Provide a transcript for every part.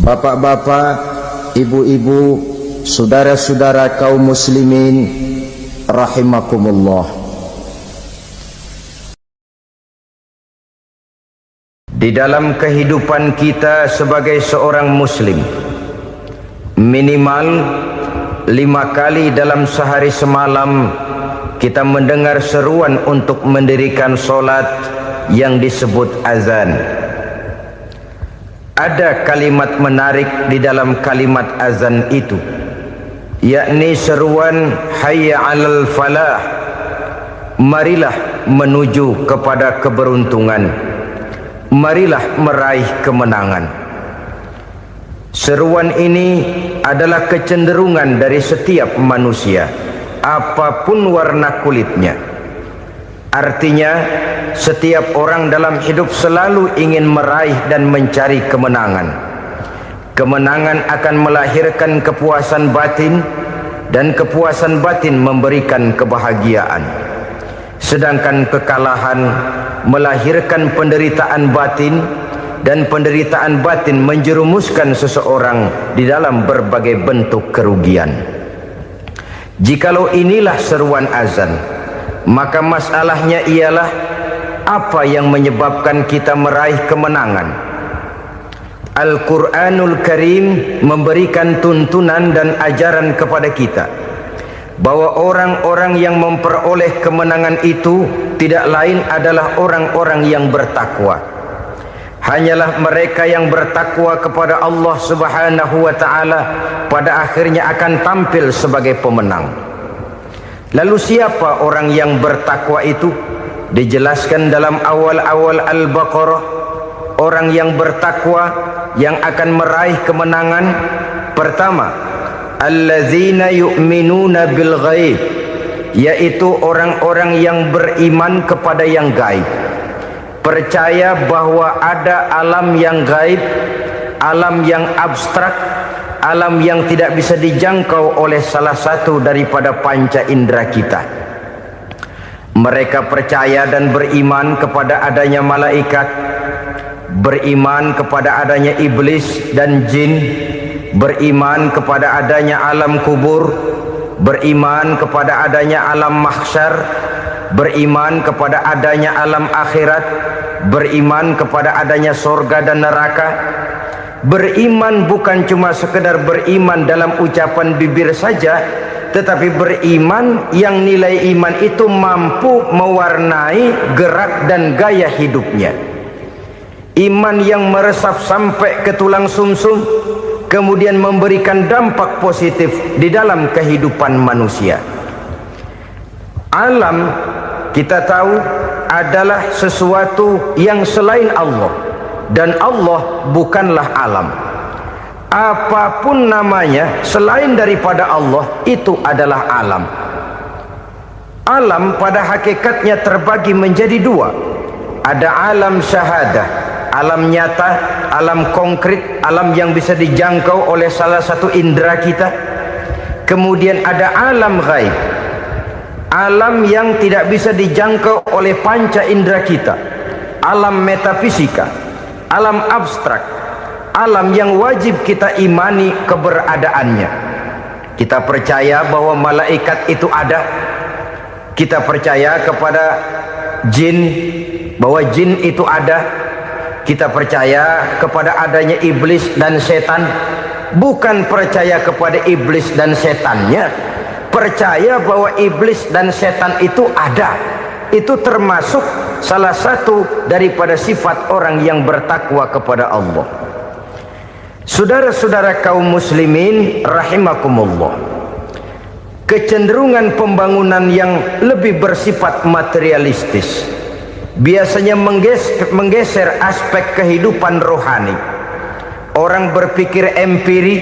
Bapak-bapak, ibu-ibu, saudara-saudara kaum muslimin rahimakumullah. Di dalam kehidupan kita sebagai seorang muslim, minimal 5 kali dalam sehari semalam kita mendengar seruan untuk mendirikan solat yang disebut azan. Ada kalimat menarik di dalam kalimat azan itu, yakni seruan hayya 'alal falah, marilah menuju kepada keberuntungan, marilah meraih kemenangan. Seruan ini adalah kecenderungan dari setiap manusia, apapun warna kulitnya. Artinya, setiap orang dalam hidup selalu ingin meraih dan mencari kemenangan. Kemenangan akan melahirkan kepuasan batin, dan kepuasan batin memberikan kebahagiaan. Sedangkan kekalahan melahirkan penderitaan batin, dan penderitaan batin menjerumuskan seseorang di dalam berbagai bentuk kerugian. Jikalau inilah seruan azan, maka masalahnya ialah apa yang menyebabkan kita meraih kemenangan. Al-Quranul Karim memberikan tuntunan dan ajaran kepada kita bahwa orang-orang yang memperoleh kemenangan itu tidak lain adalah orang-orang yang bertakwa. Hanyalah mereka yang bertakwa kepada Allah Subhanahu wa ta'ala pada akhirnya akan tampil sebagai pemenang. Lalu siapa orang yang bertakwa itu? Dijelaskan dalam awal-awal Al-Baqarah, orang yang bertakwa yang akan meraih kemenangan. Pertama, allazina yu'minuna bil ghaib, yaitu orang-orang yang beriman kepada yang gaib, percaya bahwa ada alam yang gaib, alam yang abstrak, alam yang tidak bisa dijangkau oleh salah satu daripada panca indera kita. Mereka percaya dan beriman kepada adanya malaikat, beriman kepada adanya iblis dan jin, beriman kepada adanya alam kubur, beriman kepada adanya alam mahsyar, beriman kepada adanya alam akhirat, beriman kepada adanya surga dan neraka. Beriman bukan cuma sekedar beriman dalam ucapan bibir saja, tetapi beriman yang nilai iman itu mampu mewarnai gerak dan gaya hidupnya. Iman yang meresap sampai ke tulang sumsum, kemudian memberikan dampak positif di dalam kehidupan manusia. Alam, kita tahu, adalah sesuatu yang selain Allah, dan Allah bukanlah alam. Apapun namanya selain daripada Allah, itu adalah alam. Alam pada hakikatnya terbagi menjadi dua. Ada alam syahadah, alam nyata, alam konkret, alam yang bisa dijangkau oleh salah satu indera kita. Kemudian ada alam ghaib, alam yang tidak bisa dijangkau oleh panca indera kita, alam metafisika, alam abstrak, alam yang wajib kita imani keberadaannya. Kita percaya bahwa malaikat itu ada, kita percaya kepada jin, bahwa jin itu ada, kita percaya kepada adanya iblis dan setan. Bukan percaya kepada iblis dan setannya, percaya bahwa iblis dan setan itu ada. Itu termasuk salah satu daripada sifat orang yang bertakwa kepada Allah. Saudara-saudara kaum muslimin rahimakumullah, kecenderungan pembangunan yang lebih bersifat materialistis biasanya menggeser aspek kehidupan rohani. Orang berpikir empiri,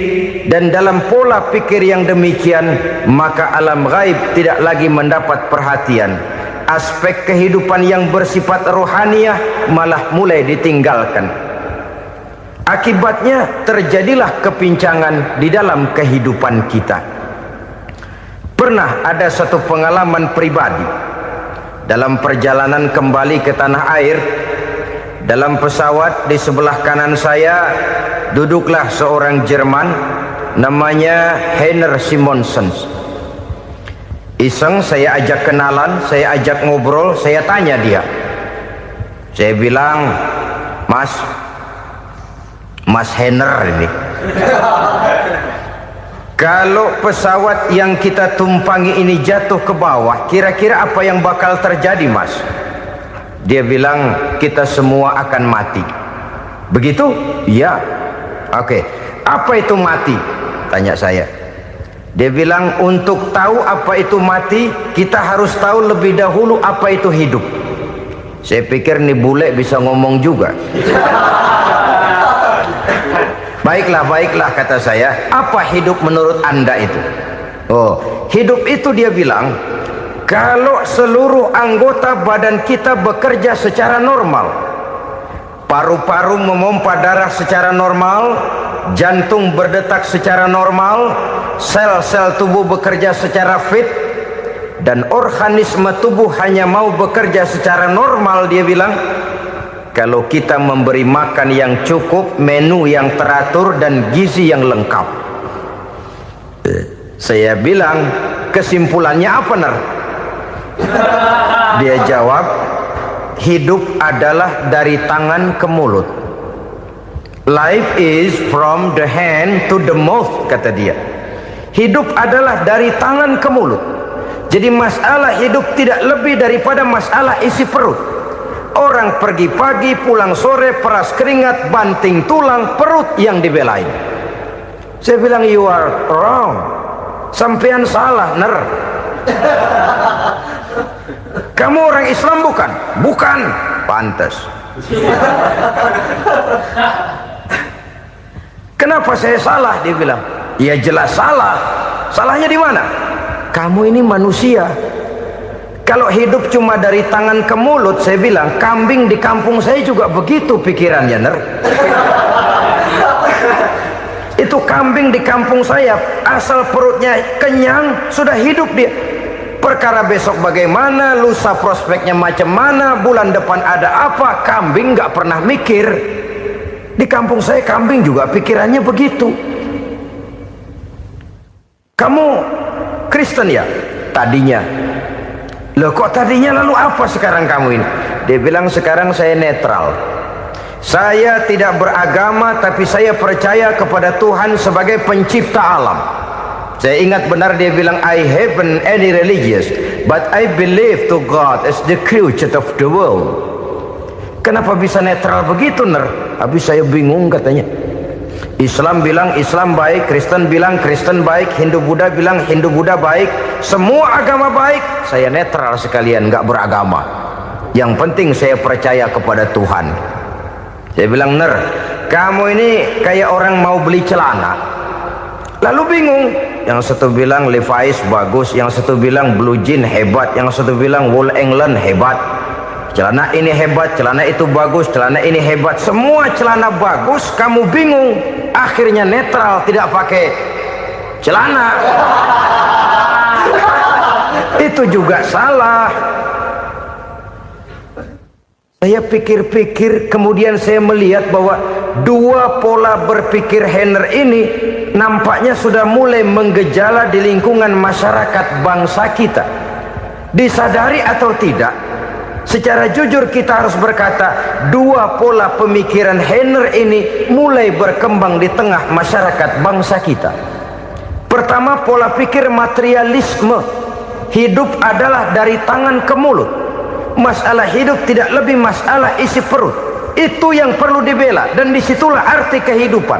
dan dalam pola pikir yang demikian maka alam gaib tidak lagi mendapat perhatian. Aspek kehidupan yang bersifat rohaniah malah mulai ditinggalkan. Akibatnya terjadilah kepincangan di dalam kehidupan kita. Pernah ada satu pengalaman pribadi dalam perjalanan kembali ke tanah air. Dalam pesawat di sebelah kanan saya duduklah seorang Jerman, namanya Heiner Simonsen. Iseng saya ajak kenalan, saya ajak ngobrol, saya tanya dia. Saya bilang, Mas Heiner ini, kalau pesawat yang kita tumpangi ini jatuh ke bawah, kira-kira apa yang bakal terjadi, Mas? Dia bilang, kita semua akan mati. Begitu? Iya. Oke. Apa itu mati? Tanya saya. Dia bilang, untuk tahu apa itu mati, kita harus tahu lebih dahulu apa itu hidup. Saya pikir nih bule bisa ngomong juga. Baiklah kata saya. Apa hidup menurut Anda itu? Oh, hidup itu dia bilang, kalau seluruh anggota badan kita bekerja secara normal, paru-paru memompa darah secara normal, jantung berdetak secara normal, sel-sel tubuh bekerja secara fit, dan organisme tubuh hanya mau bekerja secara normal, dia bilang, kalau kita memberi makan yang cukup, menu yang teratur, dan gizi yang lengkap. Saya bilang, kesimpulannya apa, Ner? Dia jawab, hidup adalah dari tangan ke mulut. Life is from the hand to the mouth, kata dia. Hidup adalah dari tangan ke mulut. Jadi masalah hidup tidak lebih daripada masalah isi perut. Orang pergi pagi, pulang sore, peras keringat, banting tulang, perut yang dibelain. Saya bilang, you are wrong. Sampean salah, Ner. Kamu orang Islam bukan? Bukan. Pantas. Kenapa saya salah? Dia bilang, ya jelas salah. Salahnya di mana? Kamu ini manusia. Kalau hidup cuma dari tangan ke mulut, saya bilang, kambing di kampung saya juga begitu pikirannya, Ner. Itu kambing di kampung saya, asal perutnya kenyang, sudah hidup dia. Perkara besok bagaimana, lusa prospeknya macam mana, bulan depan ada apa, kambing nggak pernah mikir. Di kampung saya kambing juga pikirannya begitu. Kamu Kristen ya? Tadinya. Loh kok tadinya, lalu apa sekarang kamu ini? Dia bilang, sekarang saya netral. Saya tidak beragama, tapi saya percaya kepada Tuhan sebagai pencipta alam. Saya ingat benar dia bilang, I haven't any religious, but I believe to God as the creator of the world. Kenapa bisa netral begitu, Ner? Habis saya bingung katanya. Islam bilang Islam baik, Kristen bilang Kristen baik, Hindu Buddha bilang Hindu Buddha baik, semua agama baik. Saya netral sekalian, nggak beragama. Yang penting saya percaya kepada Tuhan. Saya bilang, Ner, kamu ini kayak orang mau beli celana, lalu bingung. Yang satu bilang Levi's bagus, yang satu bilang Blue Jean hebat, yang satu bilang Wool England hebat. Celana ini hebat, celana itu bagus, celana ini hebat. Semua celana bagus, kamu bingung. Akhirnya netral, tidak pakai celana. Itu juga salah. Saya pikir-pikir, kemudian saya melihat bahwa dua pola berpikir Heiner ini nampaknya sudah mulai menggejala di lingkungan masyarakat bangsa kita. Disadari atau tidak, secara jujur kita harus berkata, dua pola pemikiran Heiner ini mulai berkembang di tengah masyarakat bangsa kita. Pertama, pola pikir materialisme. Hidup adalah dari tangan ke mulut. Masalah hidup tidak lebih masalah isi perut. Itu yang perlu dibela, dan disitulah arti kehidupan.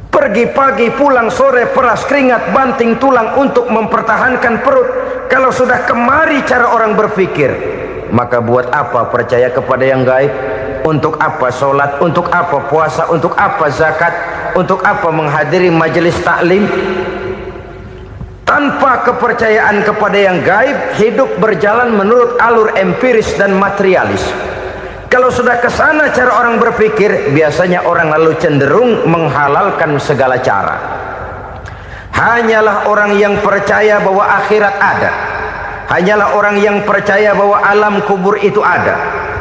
Pergi pagi, pulang sore, peras keringat, banting tulang untuk mempertahankan perut. Kalau sudah kemari cara orang berpikir, maka buat apa percaya kepada yang gaib? Untuk apa sholat? Untuk apa puasa? Untuk apa zakat? Untuk apa menghadiri majelis taklim? Tanpa kepercayaan kepada yang gaib, hidup berjalan menurut alur empiris dan materialis. Kalau sudah ke sana cara orang berpikir, biasanya orang lalu cenderung menghalalkan segala cara. Hanyalah orang yang percaya bahwa akhirat ada, hanyalah orang yang percaya bahwa alam kubur itu ada,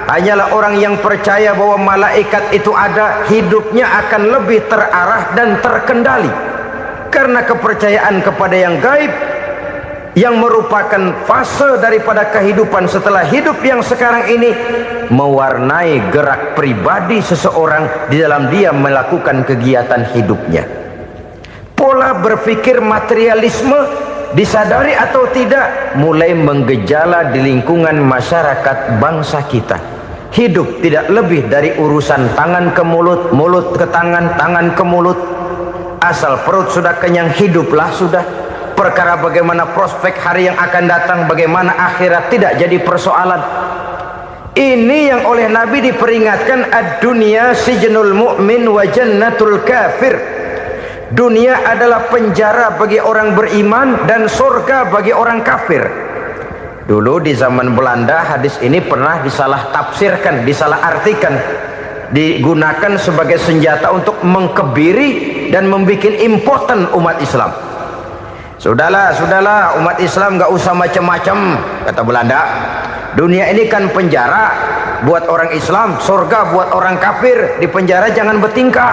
hanyalah orang yang percaya bahwa malaikat itu ada, hidupnya akan lebih terarah dan terkendali. Karena kepercayaan kepada yang gaib, yang merupakan fase daripada kehidupan setelah hidup yang sekarang ini, mewarnai gerak pribadi seseorang di dalam dia melakukan kegiatan hidupnya. Pola berpikir materialisme, disadari atau tidak, mulai menggejala di lingkungan masyarakat bangsa kita. Hidup tidak lebih dari urusan tangan ke mulut, mulut ke tangan, tangan ke mulut. Asal perut sudah kenyang, hiduplah sudah. Perkara bagaimana prospek hari yang akan datang, bagaimana akhirat, tidak jadi persoalan. Ini yang oleh Nabi diperingatkan, ad-dunya sijnul mu'min wa jannatul kafir. Dunia adalah penjara bagi orang beriman dan surga bagi orang kafir. Dulu di zaman Belanda hadis ini pernah disalah tafsirkan, disalah artikan, digunakan sebagai senjata untuk mengkebiri dan membuat impoten umat Islam. Sudahlah, umat Islam gak usah macam-macam, kata Belanda. Dunia ini kan penjara buat orang Islam, surga buat orang kafir. Di penjara jangan bertingkah.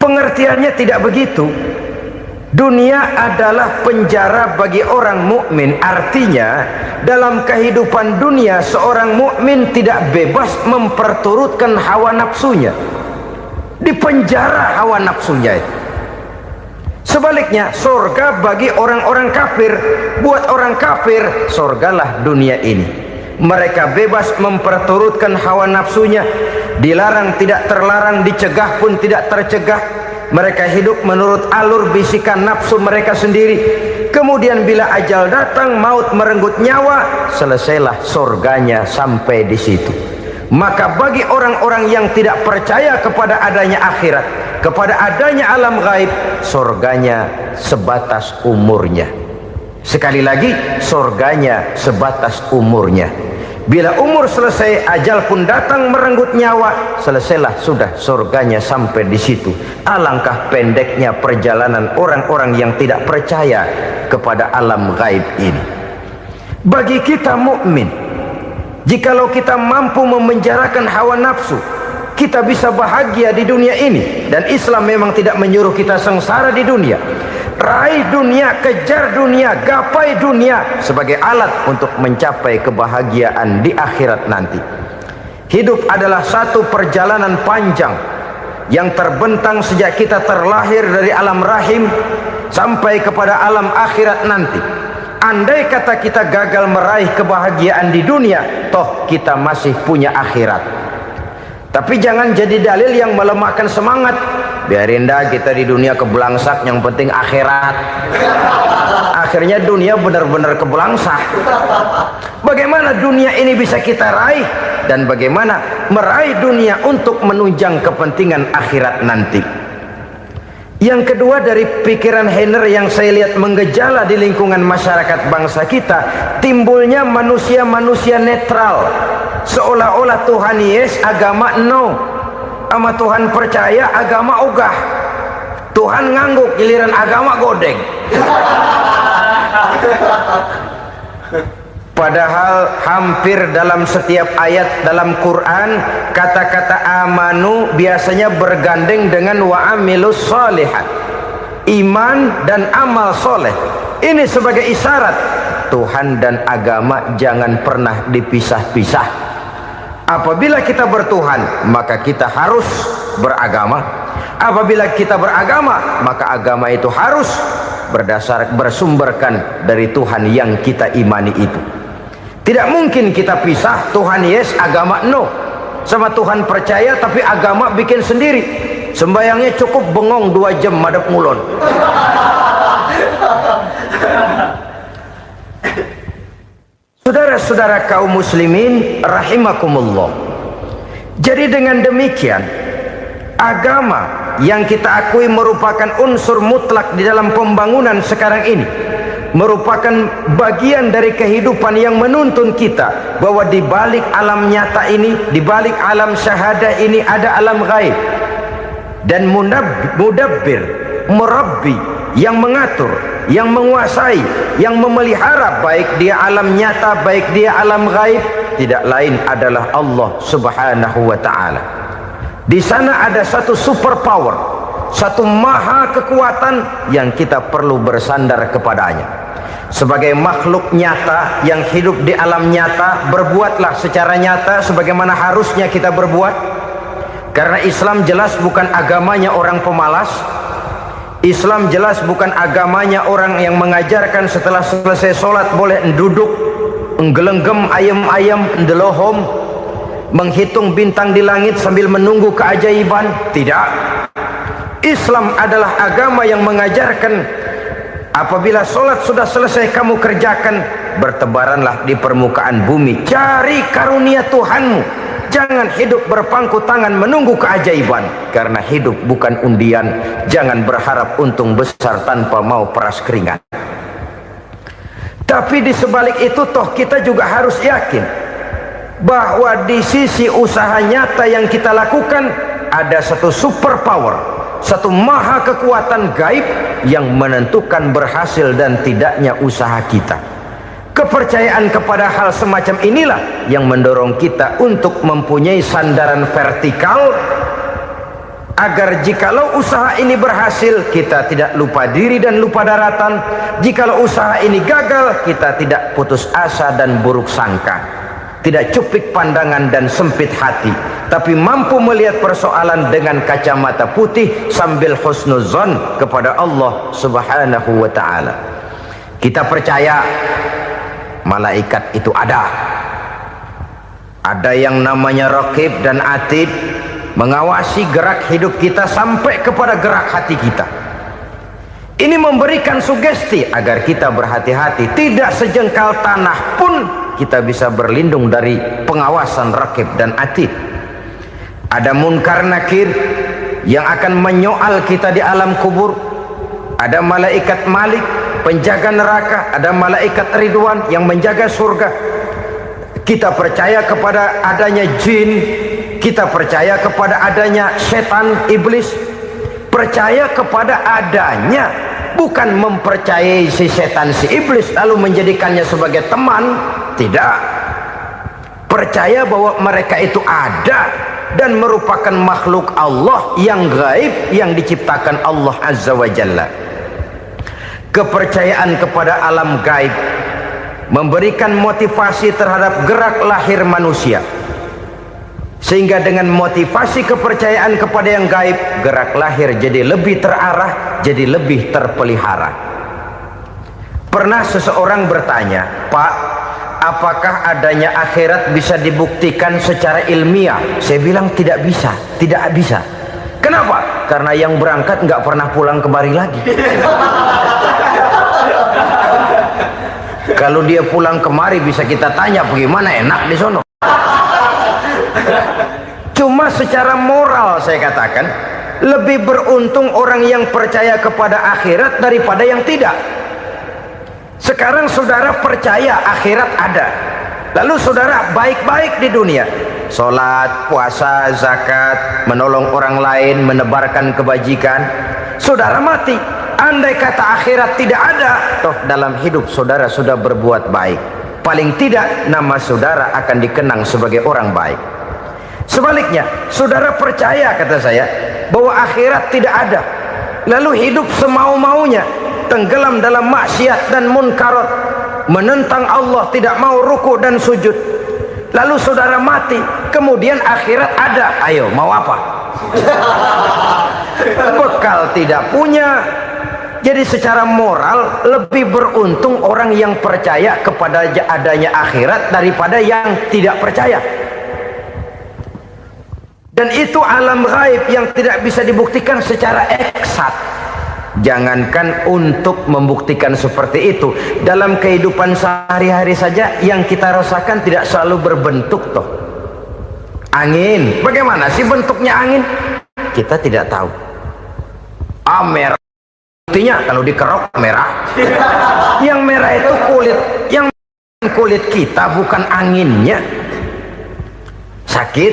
Pengertiannya tidak begitu. Dunia adalah penjara bagi orang mukmin. Artinya dalam kehidupan dunia seorang mukmin tidak bebas memperturutkan hawa nafsunya. Di penjara hawa nafsunya. Sebaliknya surga bagi orang-orang kafir. Buat orang kafir surgalah dunia ini. Mereka bebas memperturutkan hawa nafsunya, dilarang tidak terlarang, dicegah pun tidak tercegah. Mereka hidup menurut alur bisikan nafsu mereka sendiri. Kemudian bila ajal datang, maut merenggut nyawa, selesailah surganya sampai di situ. Maka bagi orang-orang yang tidak percaya kepada adanya akhirat, kepada adanya alam gaib, surganya sebatas umurnya. Sekali lagi, surganya sebatas umurnya. Bila umur selesai, ajal pun datang merenggut nyawa, selesailah sudah surganya sampai di situ. Alangkah pendeknya perjalanan orang-orang yang tidak percaya kepada alam gaib ini. Bagi kita mukmin, jikalau kita mampu memenjarakan hawa nafsu, kita bisa bahagia di dunia ini. Dan Islam memang tidak menyuruh kita sengsara di dunia. Raih dunia, kejar dunia, gapai dunia sebagai alat untuk mencapai kebahagiaan di akhirat nanti. Hidup adalah satu perjalanan panjang yang terbentang sejak kita terlahir dari alam rahim sampai kepada alam akhirat nanti. Andai kata kita gagal meraih kebahagiaan di dunia, toh kita masih punya akhirat. Tapi jangan jadi dalil yang melemahkan semangat. Biarin dah kita di dunia kebelangsak, yang penting akhirat. Akhirnya dunia benar-benar kebelangsak. Bagaimana dunia ini bisa kita raih, dan bagaimana meraih dunia untuk menunjang kepentingan akhirat nanti. Yang kedua, dari pikiran Heiner yang saya lihat menggejala di lingkungan masyarakat bangsa kita, timbulnya manusia-manusia netral. Seolah-olah Tuhan yes, agama no. Sama Tuhan percaya, agama ogah. Tuhan ngangguk, giliran agama godeng. Padahal hampir dalam setiap ayat dalam Quran, kata-kata amanu biasanya bergandeng dengan wa amilus sholihat, iman dan amal soleh. Ini sebagai isyarat Tuhan dan agama jangan pernah dipisah-pisah. Apabila kita bertuhan, maka kita harus beragama. Apabila kita beragama, maka agama itu harus bersumberkan dari Tuhan yang kita imani itu. Tidak mungkin kita pisah, Tuhan yes, agama no. Sama Tuhan percaya tapi agama bikin sendiri. Sembayangnya cukup bengong 2 jam madep ngulon. Saudara-saudara kaum muslimin rahimakumullah. Jadi dengan demikian, agama yang kita akui merupakan unsur mutlak di dalam pembangunan sekarang ini, merupakan bagian dari kehidupan yang menuntun kita bahwa di balik alam nyata ini, di balik alam syahadah ini ada alam gaib. Dan mudabbir, murabbi, yang mengatur, yang menguasai, yang memelihara, baik dia alam nyata, baik dia alam gaib, tidak lain adalah Allah Subhanahu wa ta'ala. Di sana ada satu super power, satu maha kekuatan yang kita perlu bersandar kepadanya. Sebagai makhluk nyata yang hidup di alam nyata, berbuatlah secara nyata sebagaimana harusnya kita berbuat. Karena Islam jelas bukan agamanya orang pemalas. Islam jelas bukan agamanya orang yang mengajarkan setelah selesai sholat boleh duduk, nggelenggem ayam-ayam, ndelohom, menghitung bintang di langit sambil menunggu keajaiban. Tidak. Islam adalah agama yang mengajarkan apabila sholat sudah selesai kamu kerjakan, bertebaranlah di permukaan bumi, cari karunia Tuhanmu. Jangan hidup berpangku tangan menunggu keajaiban, karena hidup bukan undian. Jangan berharap untung besar tanpa mau peras keringat. Tapi di sebalik itu toh kita juga harus yakin bahwa di sisi usaha nyata yang kita lakukan ada satu super power, satu maha kekuatan gaib yang menentukan berhasil dan tidaknya usaha kita. Kepercayaan kepada hal semacam inilah yang mendorong kita untuk mempunyai sandaran vertikal, agar jikalau usaha ini berhasil, kita tidak lupa diri dan lupa daratan. Jikalau usaha ini gagal, kita tidak putus asa dan buruk sangka, tidak cupik pandangan dan sempit hati, tapi mampu melihat persoalan dengan kacamata putih sambil husnuzon kepada Allah Subhanahu wa ta'ala. Kita percaya malaikat itu ada yang namanya raqib dan atid, mengawasi gerak hidup kita sampai kepada gerak hati kita. Ini memberikan sugesti agar kita berhati-hati, tidak sejengkal tanah pun kita bisa berlindung dari pengawasan raqib dan atid. Ada munkar nakir yang akan menyoal kita di alam kubur. Ada malaikat Malik, penjaga neraka. Ada malaikat Ridwan yang menjaga surga. Kita percaya kepada adanya jin, kita percaya kepada adanya setan, iblis. Percaya kepada adanya, bukan mempercayai si setan, si iblis lalu menjadikannya sebagai teman. Tidak. Percaya bahwa mereka itu ada dan merupakan makhluk Allah yang gaib, yang diciptakan Allah Azza wa Jalla. Kepercayaan kepada alam gaib memberikan motivasi terhadap gerak lahir manusia, sehingga dengan motivasi kepercayaan kepada yang gaib, gerak lahir jadi lebih terarah, jadi lebih terpelihara. Pernah seseorang bertanya, "Pak, apakah adanya akhirat bisa dibuktikan secara ilmiah?" Saya bilang tidak bisa, tidak bisa. Kenapa? Karena yang berangkat nggak pernah pulang kembali lagi. Kalau dia pulang kemari bisa kita tanya bagaimana enak di sono. Cuma secara moral saya katakan, lebih beruntung orang yang percaya kepada akhirat daripada yang tidak. Sekarang saudara percaya akhirat ada, lalu saudara baik-baik di dunia, sholat, puasa, zakat, menolong orang lain, menebarkan kebajikan. Saudara mati, andai kata akhirat tidak ada, toh dalam hidup saudara sudah berbuat baik. Paling tidak nama saudara akan dikenang sebagai orang baik. Sebaliknya, saudara percaya, kata saya, bahwa akhirat tidak ada, lalu hidup semau-maunya, tenggelam dalam maksiat dan munkarat, menentang Allah, tidak mau ruku dan sujud. Lalu saudara mati, kemudian akhirat ada, ayo mau apa? Bekal tidak punya. Jadi secara moral lebih beruntung orang yang percaya kepada adanya akhirat daripada yang tidak percaya. Dan itu alam gaib yang tidak bisa dibuktikan secara eksat. Jangankan untuk membuktikan seperti itu, dalam kehidupan sehari-hari saja yang kita rasakan tidak selalu berbentuk toh. Angin, bagaimana sih bentuknya angin? Kita tidak tahu. Merah, buktinya kalau dikerok merah. Yang merah itu kulit, yang kulit kita bukan anginnya. Sakit,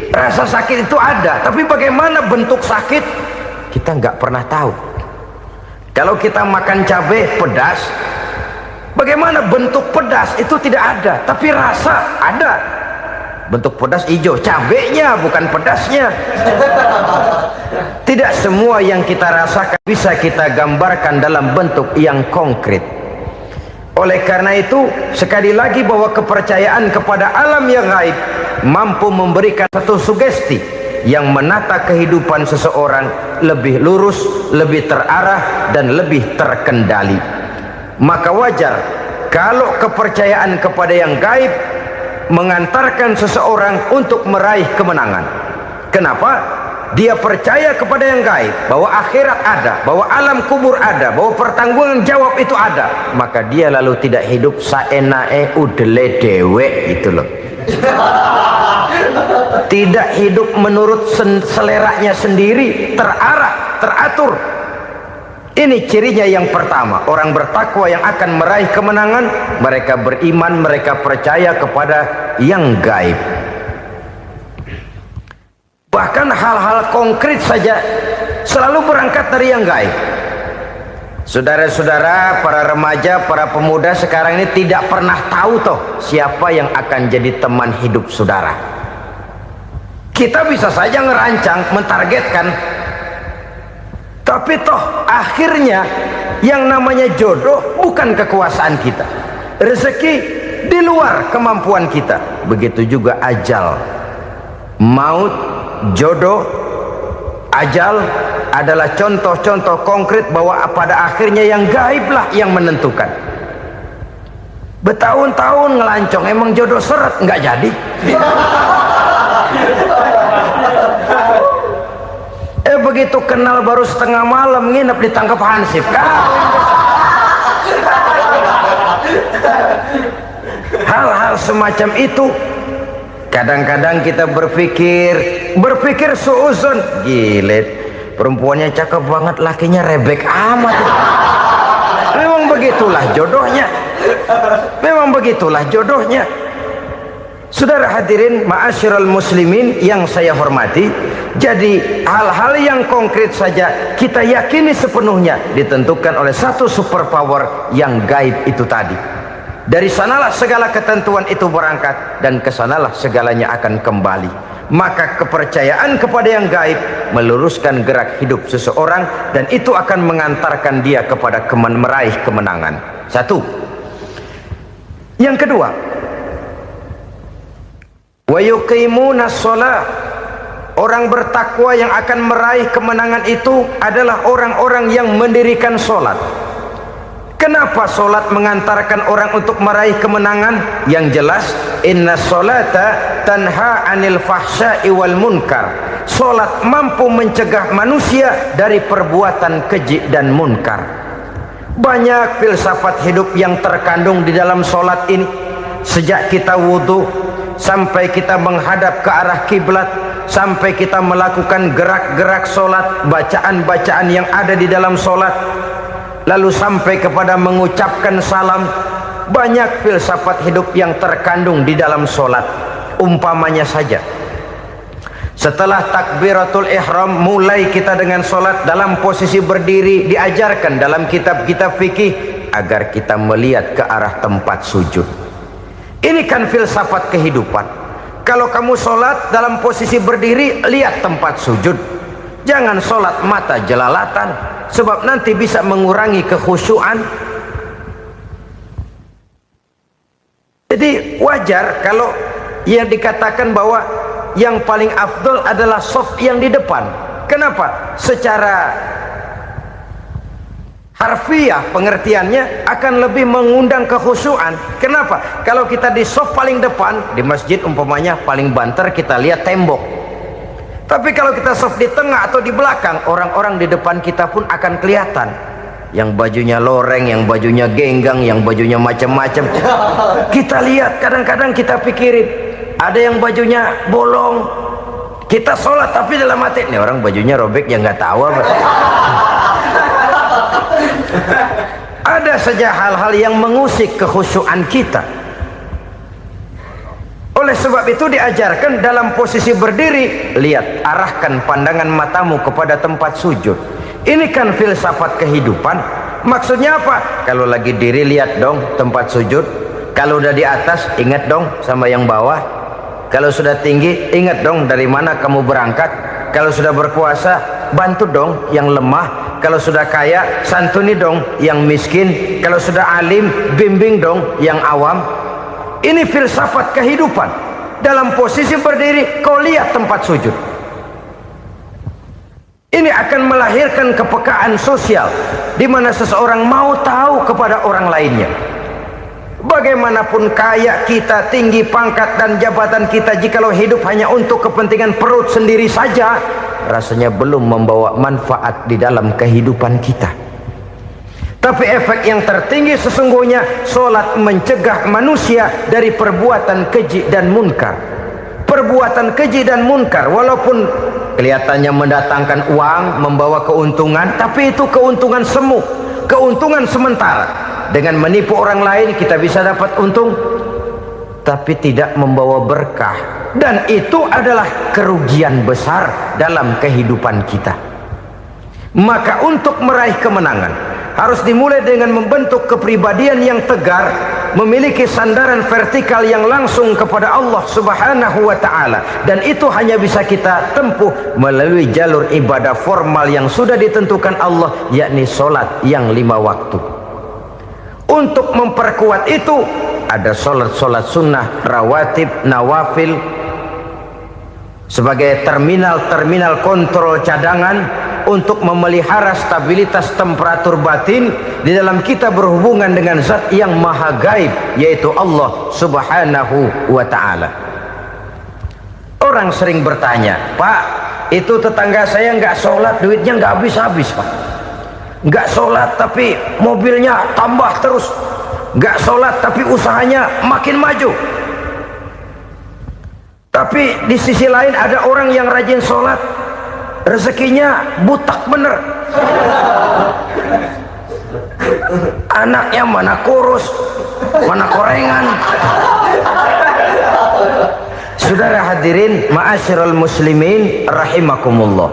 rasa sakit itu ada, tapi bagaimana bentuk sakit kita nggak pernah tahu. Kalau kita makan cabai pedas, bagaimana bentuk pedas itu tidak ada, tapi rasa ada. Bentuk pedas hijau, cabenya bukan pedasnya. Tidak semua yang kita rasakan bisa kita gambarkan dalam bentuk yang konkret. Oleh karena itu, sekali lagi bahwa kepercayaan kepada alam yang gaib mampu memberikan satu sugesti yang menata kehidupan seseorang lebih lurus, lebih terarah, dan lebih terkendali. Maka wajar kalau kepercayaan kepada yang gaib mengantarkan seseorang untuk meraih kemenangan. Kenapa? Dia percaya kepada yang gaib, bahwa akhirat ada, bahwa alam kubur ada, bahwa pertanggungan jawab itu ada. Maka dia lalu tidak hidup saenae udele dewe, gitu loh. Tidak hidup menurut seleranya sendiri, terarah, teratur. Ini cirinya yang pertama. Orang bertakwa yang akan meraih kemenangan, mereka beriman, mereka percaya kepada yang gaib. Bahkan hal-hal konkret saja selalu berangkat dari yang gaib. Saudara-saudara, para remaja, para pemuda sekarang ini tidak pernah tahu toh siapa yang akan jadi teman hidup saudara. Kita bisa saja ngerancang, mentargetkan, tapi toh akhirnya yang namanya jodoh bukan kekuasaan kita. Rezeki di luar kemampuan kita. Begitu juga ajal, maut, jodoh, ajal adalah contoh-contoh konkret bahwa pada akhirnya yang gaiblah yang menentukan. Bertahun-tahun ngelancong, emang jodoh seret nggak jadi. Begitu kenal baru setengah malam nginep ditangkap hansip kan. Hal-hal semacam itu kadang-kadang kita berpikir suuzon, gilet, perempuannya cakep banget, lakinya rebek amat. Memang begitulah jodohnya. Memang begitulah jodohnya. Saudara hadirin ma'asyiral muslimin yang saya hormati, jadi hal-hal yang konkret saja kita yakini sepenuhnya ditentukan oleh satu superpower yang gaib itu tadi. Dari sanalah segala ketentuan itu berangkat dan kesanalah segalanya akan kembali. Maka kepercayaan kepada yang gaib meluruskan gerak hidup seseorang dan itu akan mengantarkan dia kepada meraih kemenangan. Satu. Yang kedua, wa yuqimuna shalah. Orang bertakwa yang akan meraih kemenangan itu adalah orang-orang yang mendirikan sholat. Kenapa sholat mengantarkan orang untuk meraih kemenangan? Yang jelas, inna sholata tanha anil fahsya'i wal munkar. Sholat mampu mencegah manusia dari perbuatan keji dan munkar. Banyak filsafat hidup yang terkandung di dalam sholat ini. Sejak kita wudhu sampai kita menghadap ke arah kiblat, sampai kita melakukan gerak-gerak sholat, bacaan-bacaan yang ada di dalam sholat, lalu sampai kepada mengucapkan salam. Banyak filsafat hidup yang terkandung di dalam sholat. Umpamanya saja, setelah takbiratul ihram mulai kita dengan sholat dalam posisi berdiri, diajarkan dalam kitab-kitab fikih agar kita melihat ke arah tempat sujud. Ini kan filsafat kehidupan. Kalau kamu sholat dalam posisi berdiri, lihat tempat sujud. Jangan sholat mata jelalatan, sebab nanti bisa mengurangi kekhusyuan. Jadi wajar kalau yang dikatakan bahwa yang paling afdol adalah shaf yang di depan. Kenapa? Secara harfiah pengertiannya akan lebih mengundang kekhusyuan. Kenapa? Kalau kita di shaf paling depan di masjid umpamanya paling banter kita lihat tembok. Tapi kalau kita shaf di tengah atau di belakang, orang-orang di depan kita pun akan kelihatan. Yang bajunya loreng, yang bajunya genggang, yang bajunya macam-macam. Kita lihat, kadang-kadang kita pikirin, ada yang bajunya bolong. Kita sholat tapi dalam hati, nih orang bajunya robek yang nggak tahu apa. Ada saja hal-hal yang mengusik kekhusyuan kita. Oleh sebab itu diajarkan dalam posisi berdiri, lihat, arahkan pandangan matamu kepada tempat sujud. Ini kan filsafat kehidupan. Maksudnya apa? Kalau lagi diri lihat dong tempat sujud. Kalau udah di atas ingat dong sama yang bawah. Kalau sudah tinggi ingat dong dari mana kamu berangkat. Kalau sudah berkuasa bantu dong yang lemah. Kalau sudah kaya santuni dong yang miskin. Kalau sudah alim bimbing dong yang awam. Ini filsafat kehidupan. Dalam posisi berdiri kau lihat tempat sujud. Ini akan melahirkan kepekaan sosial di mana seseorang mau tahu kepada orang lainnya. Bagaimanapun kaya kita, tinggi pangkat dan jabatan kita, jikalau hidup hanya untuk kepentingan perut sendiri saja, rasanya belum membawa manfaat di dalam kehidupan kita. Tapi efek yang tertinggi sesungguhnya, solat mencegah manusia dari perbuatan keji dan munkar. Perbuatan keji dan munkar walaupun kelihatannya mendatangkan uang, membawa keuntungan, tapi itu keuntungan semu, keuntungan sementara. Dengan menipu orang lain kita bisa dapat untung, tapi tidak membawa berkah, dan itu adalah kerugian besar dalam kehidupan kita. Maka untuk meraih kemenangan harus dimulai dengan membentuk kepribadian yang tegar, memiliki sandaran vertikal yang langsung kepada Allah Subhanahu wa ta'ala, dan itu hanya bisa kita tempuh melalui jalur ibadah formal yang sudah ditentukan Allah, yakni solat yang 5 waktu. Untuk memperkuat itu ada solat-solat sunnah, rawatib, nawafil sebagai terminal kontrol cadangan untuk memelihara stabilitas temperatur batin di dalam kita berhubungan dengan zat yang maha gaib, yaitu Allah Subhanahu wa ta'ala. Orang sering bertanya, Pak, itu tetangga saya nggak sholat, duitnya nggak habis-habis, Pak. Nggak sholat tapi mobilnya tambah terus. Nggak sholat tapi usahanya makin maju. Tapi di sisi lain ada orang yang rajin sholat, rezekinya butak bener. Anaknya mana kurus, mana korengan. Saudara hadirin ma'asyiral muslimin rahimakumullah,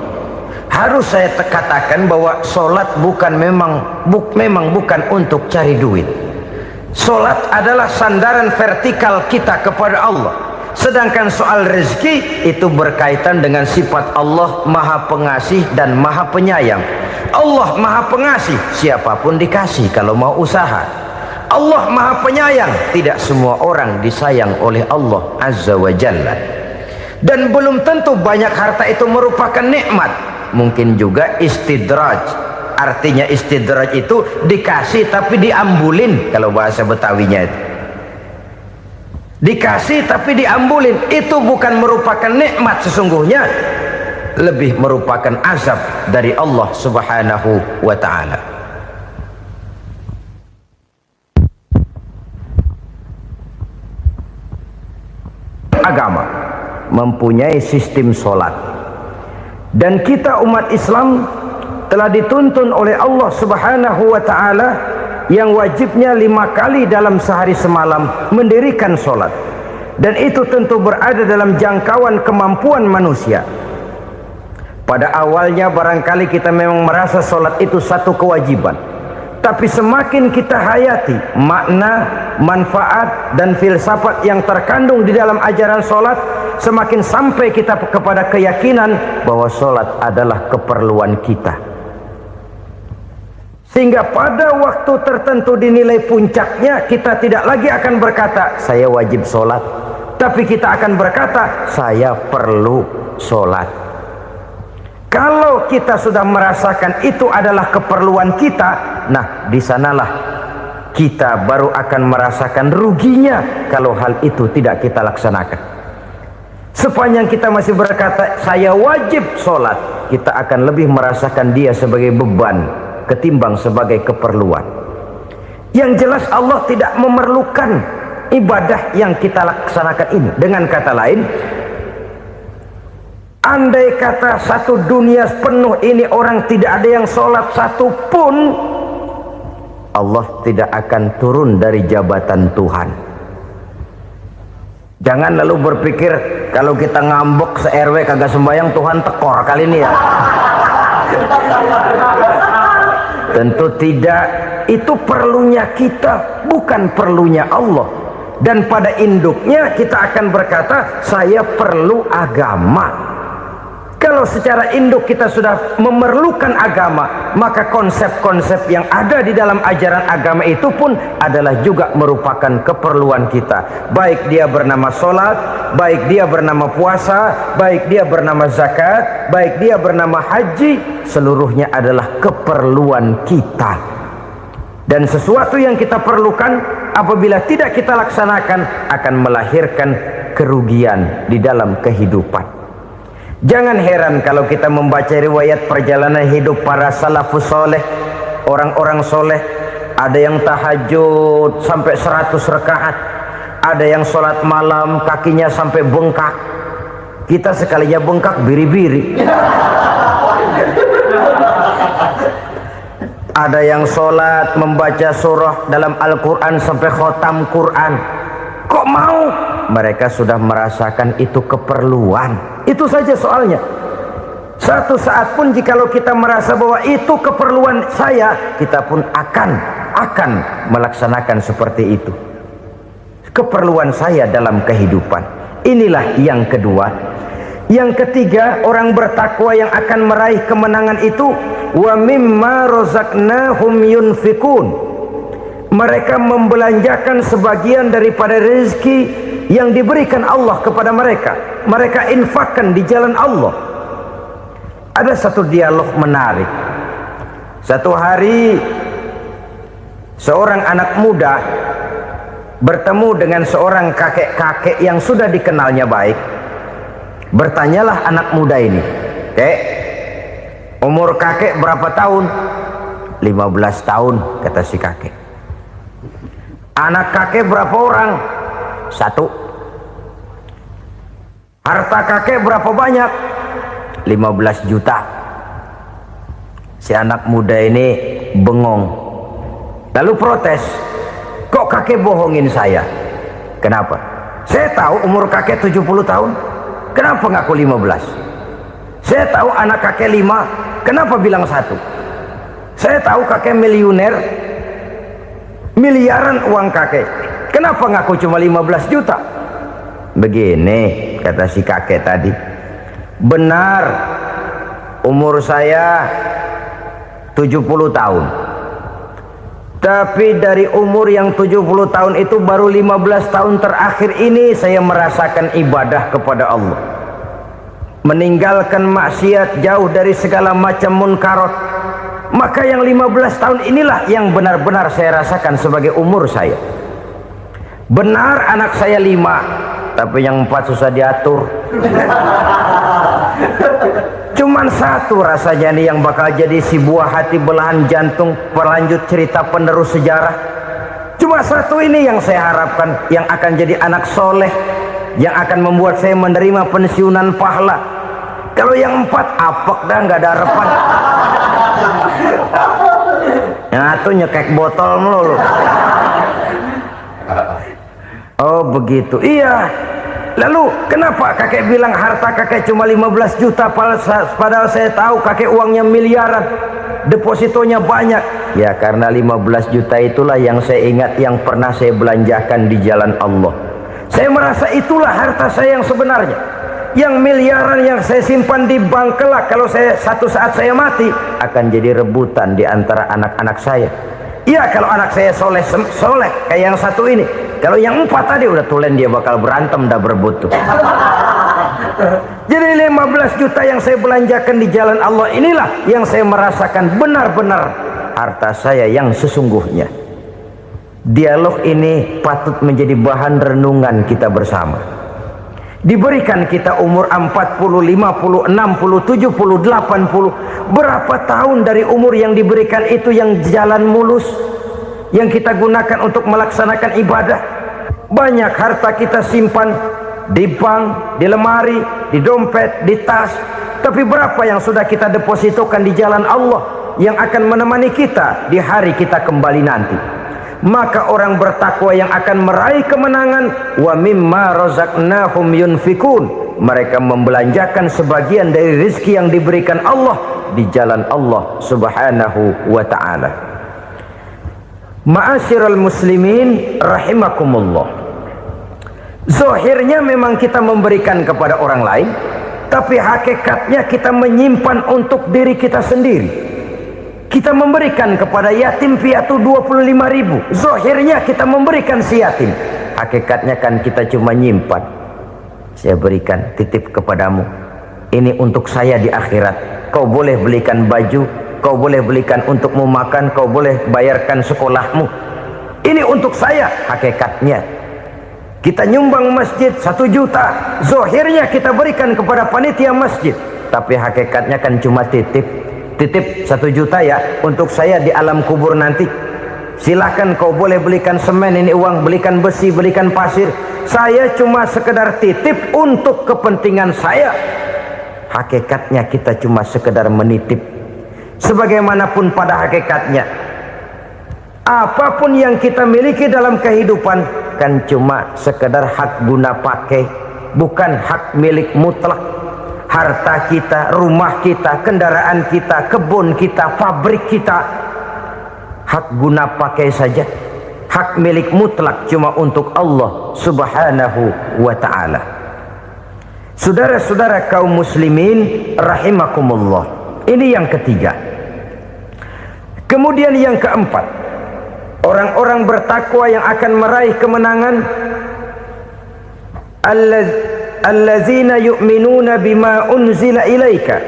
harus saya katakan bahwa solat memang bukan untuk cari duit. Solat adalah sandaran vertikal kita kepada Allah. Sedangkan soal rezeki itu berkaitan dengan sifat Allah maha pengasih dan maha penyayang. Allah maha pengasih, siapapun dikasih kalau mau usaha. Allah maha penyayang, tidak semua orang disayang oleh Allah Azza wa Jalla. Dan belum tentu banyak harta itu merupakan nikmat. Mungkin juga istidraj. Artinya istidraj itu dikasih tapi diambulin, kalau bahasa Betawinya itu. Dikasih tapi diambulin, itu bukan merupakan nikmat sesungguhnya, lebih merupakan azab dari Allah Subhanahu wa ta'ala. Agama mempunyai sistem solat, dan kita umat Islam telah dituntun oleh Allah Subhanahu wa ta'ala yang wajibnya 5 kali dalam sehari semalam mendirikan solat, dan itu tentu berada dalam jangkauan kemampuan manusia. Pada awalnya barangkali kita memang merasa solat itu satu kewajiban, tapi semakin kita hayati makna, manfaat dan filsafat yang terkandung di dalam ajaran solat, semakin sampai kita kepada keyakinan bahwa solat adalah keperluan kita. Sehingga pada waktu tertentu dinilai puncaknya, kita tidak lagi akan berkata saya wajib solat, tapi kita akan berkata saya perlu solat. Kalau kita sudah merasakan itu adalah keperluan kita, nah di sanalah kita baru akan merasakan ruginya kalau hal itu tidak kita laksanakan. Sepanjang kita masih berkata saya wajib sholat, kita akan lebih merasakan dia sebagai beban ketimbang sebagai keperluan. Yang jelas Allah tidak memerlukan ibadah yang kita laksanakan ini. Dengan kata lain, andai kata satu dunia penuh ini orang tidak ada yang sholat satu pun, Allah tidak akan turun dari jabatan Tuhan. Jangan lalu berpikir kalau kita ngambek se-RW kagak sembahyang Tuhan tekor kali ini ya. Tentu tidak. Itu perlunya kita, bukan perlunya Allah. Dan pada induknya kita akan berkata, saya perlu agama. Kalau secara induk kita sudah memerlukan agama, maka konsep-konsep yang ada di dalam ajaran agama itu pun adalah juga merupakan keperluan kita. Baik dia bernama sholat, baik dia bernama puasa, baik dia bernama zakat, baik dia bernama haji, seluruhnya adalah keperluan kita. Dan sesuatu yang kita perlukan apabila tidak kita laksanakan akan melahirkan kerugian di dalam kehidupan. Jangan heran kalau kita membaca riwayat perjalanan hidup para salafus soleh, orang-orang soleh. Ada yang tahajud sampai 100 rakaat, ada yang sholat malam kakinya sampai bengkak. Kita sekalinya bengkak biri-biri. Ada yang sholat membaca surah dalam Al-Quran sampai khotam Quran. Kok mau? Mereka sudah merasakan itu keperluan. Itu saja soalnya. Satu saat pun jikalau kita merasa bahwa itu keperluan saya, kita pun akan melaksanakan seperti itu. Keperluan saya dalam kehidupan. Inilah yang kedua. Yang ketiga, orang bertakwa yang akan meraih kemenangan itu, wa mimma razaqnahum yunfikun. Mereka membelanjakan sebagian daripada rezeki yang diberikan Allah kepada mereka. Mereka infakkan di jalan Allah. Ada satu dialog menarik. Satu hari seorang anak muda bertemu dengan seorang kakek-kakek yang sudah dikenalnya baik. Bertanyalah anak muda ini, "Kek, umur kakek berapa tahun?" 15 tahun, kata si kakek. "Anak kakek berapa orang?" 1. "Harta kakek berapa banyak?" 15 juta. Si anak muda ini bengong, lalu protes, "Kok kakek bohongin saya?" "Kenapa?" "Saya tahu umur kakek 70 tahun. Kenapa ngaku 15? Saya tahu anak kakek 5. Kenapa bilang 1? Saya tahu kakek miliuner, miliaran uang kakek. Kenapa ngaku cuma 15 juta? Begini, kata si kakek tadi. Benar, umur saya 70 tahun. Tapi dari umur yang 70 tahun itu baru 15 tahun terakhir ini saya merasakan ibadah kepada Allah. Meninggalkan maksiat, jauh dari segala macam munkarat. Maka yang 15 tahun inilah yang benar-benar saya rasakan sebagai umur saya. Benar anak saya 5, tapi yang 4 susah diatur. Cuman 1 rasanya nih yang bakal jadi si buah hati, belahan jantung, pelanjut cerita penerus sejarah. Cuma 1 ini yang saya harapkan, yang akan jadi anak soleh, yang akan membuat saya menerima pensiunan pahala. Kalau yang 4 apek dah, nggak ada harapan. Yang 1 nyekek botol melulu. Oh begitu, iya. Lalu kenapa kakek bilang harta kakek cuma 15 juta padahal saya tahu kakek uangnya miliaran, depositonya banyak? Ya karena 15 juta itulah yang saya ingat yang pernah saya belanjakan di jalan Allah. Saya merasa itulah harta saya yang sebenarnya. Yang miliaran yang saya simpan di bank kelak, kalau satu saat saya mati, akan jadi rebutan di antara anak-anak saya. Iya kalau anak saya soleh kayak yang 1 ini. Kalau yang 4 tadi udah tulen dia bakal berantem dah berebut tuh. Jadi 15 juta yang saya belanjakan di jalan Allah inilah yang saya merasakan benar-benar harta saya yang sesungguhnya. Dialog ini patut menjadi bahan renungan kita bersama. Diberikan kita umur 40, 50, 60, 70, 80. Berapa tahun dari umur yang diberikan itu yang jalan mulus, yang kita gunakan untuk melaksanakan ibadah? Banyak harta kita simpan di bank, di lemari, di dompet, di tas. Tapi berapa yang sudah kita depositokan di jalan Allah yang akan menemani kita di hari kita kembali nanti? Maka orang bertakwa yang akan meraih kemenangan, wa mimma razaqnahum yunfikun. Mereka membelanjakan sebagian dari rezeki yang diberikan Allah di jalan Allah subhanahu wa ta'ala. Ma'asyiral muslimin rahimakumullah, zahirnya memang kita memberikan kepada orang lain, tapi hakikatnya kita menyimpan untuk diri kita sendiri. Kita memberikan kepada yatim piatu 25.000, zahirnya kita memberikan si yatim, hakikatnya kan kita cuma nyimpan. Saya berikan, titip kepadamu, ini untuk saya di akhirat. Kau boleh belikan baju, kau boleh belikan untukmu makan, kau boleh bayarkan sekolahmu, ini untuk saya. Hakikatnya kita nyumbang masjid 1 juta, zahirnya kita berikan kepada panitia masjid, tapi hakikatnya kan cuma titip 1 juta ya, untuk saya di alam kubur nanti. Silahkan kau boleh belikan semen, ini uang, belikan besi, belikan pasir, saya cuma sekedar titip untuk kepentingan saya. Hakikatnya kita cuma sekedar menitip. Sebagaimanapun pada hakikatnya, apapun yang kita miliki dalam kehidupan kan cuma sekedar hak guna pakai, bukan hak milik mutlak. Harta kita, rumah kita, kendaraan kita, kebun kita, pabrik kita, hak guna pakai saja. Hak milik mutlak cuma untuk Allah subhanahu wa ta'ala. Saudara-saudara kaum muslimin rahimakumullah, ini yang ketiga. Kemudian yang keempat, orang-orang bertakwa yang akan meraih kemenangan, allazina yu'minuna bima unzila ilaika,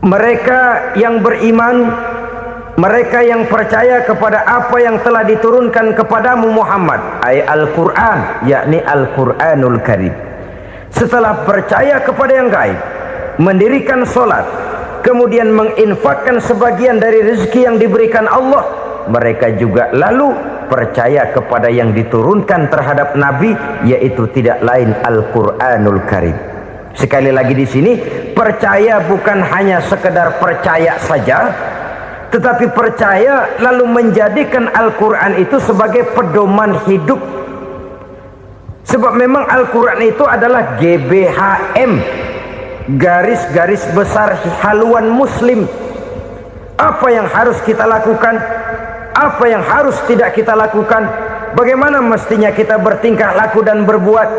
mereka yang beriman, mereka yang percaya kepada apa yang telah diturunkan kepadamu Muhammad, ay Al-Quran, yakni Al-Quranul Karim. Setelah percaya kepada yang gaib, mendirikan solat, kemudian menginfakkan sebagian dari rezeki yang diberikan Allah, mereka juga lalu percaya kepada yang diturunkan terhadap Nabi, yaitu tidak lain Al-Quranul Karim. Sekali lagi di sini, percaya bukan hanya sekedar percaya saja, tetapi percaya lalu menjadikan Al-Quran itu sebagai pedoman hidup. Sebab memang Al-Quran itu adalah GBHM, garis-garis besar haluan muslim. Apa yang harus kita lakukan, apa yang harus tidak kita lakukan, bagaimana mestinya kita bertingkah laku dan berbuat,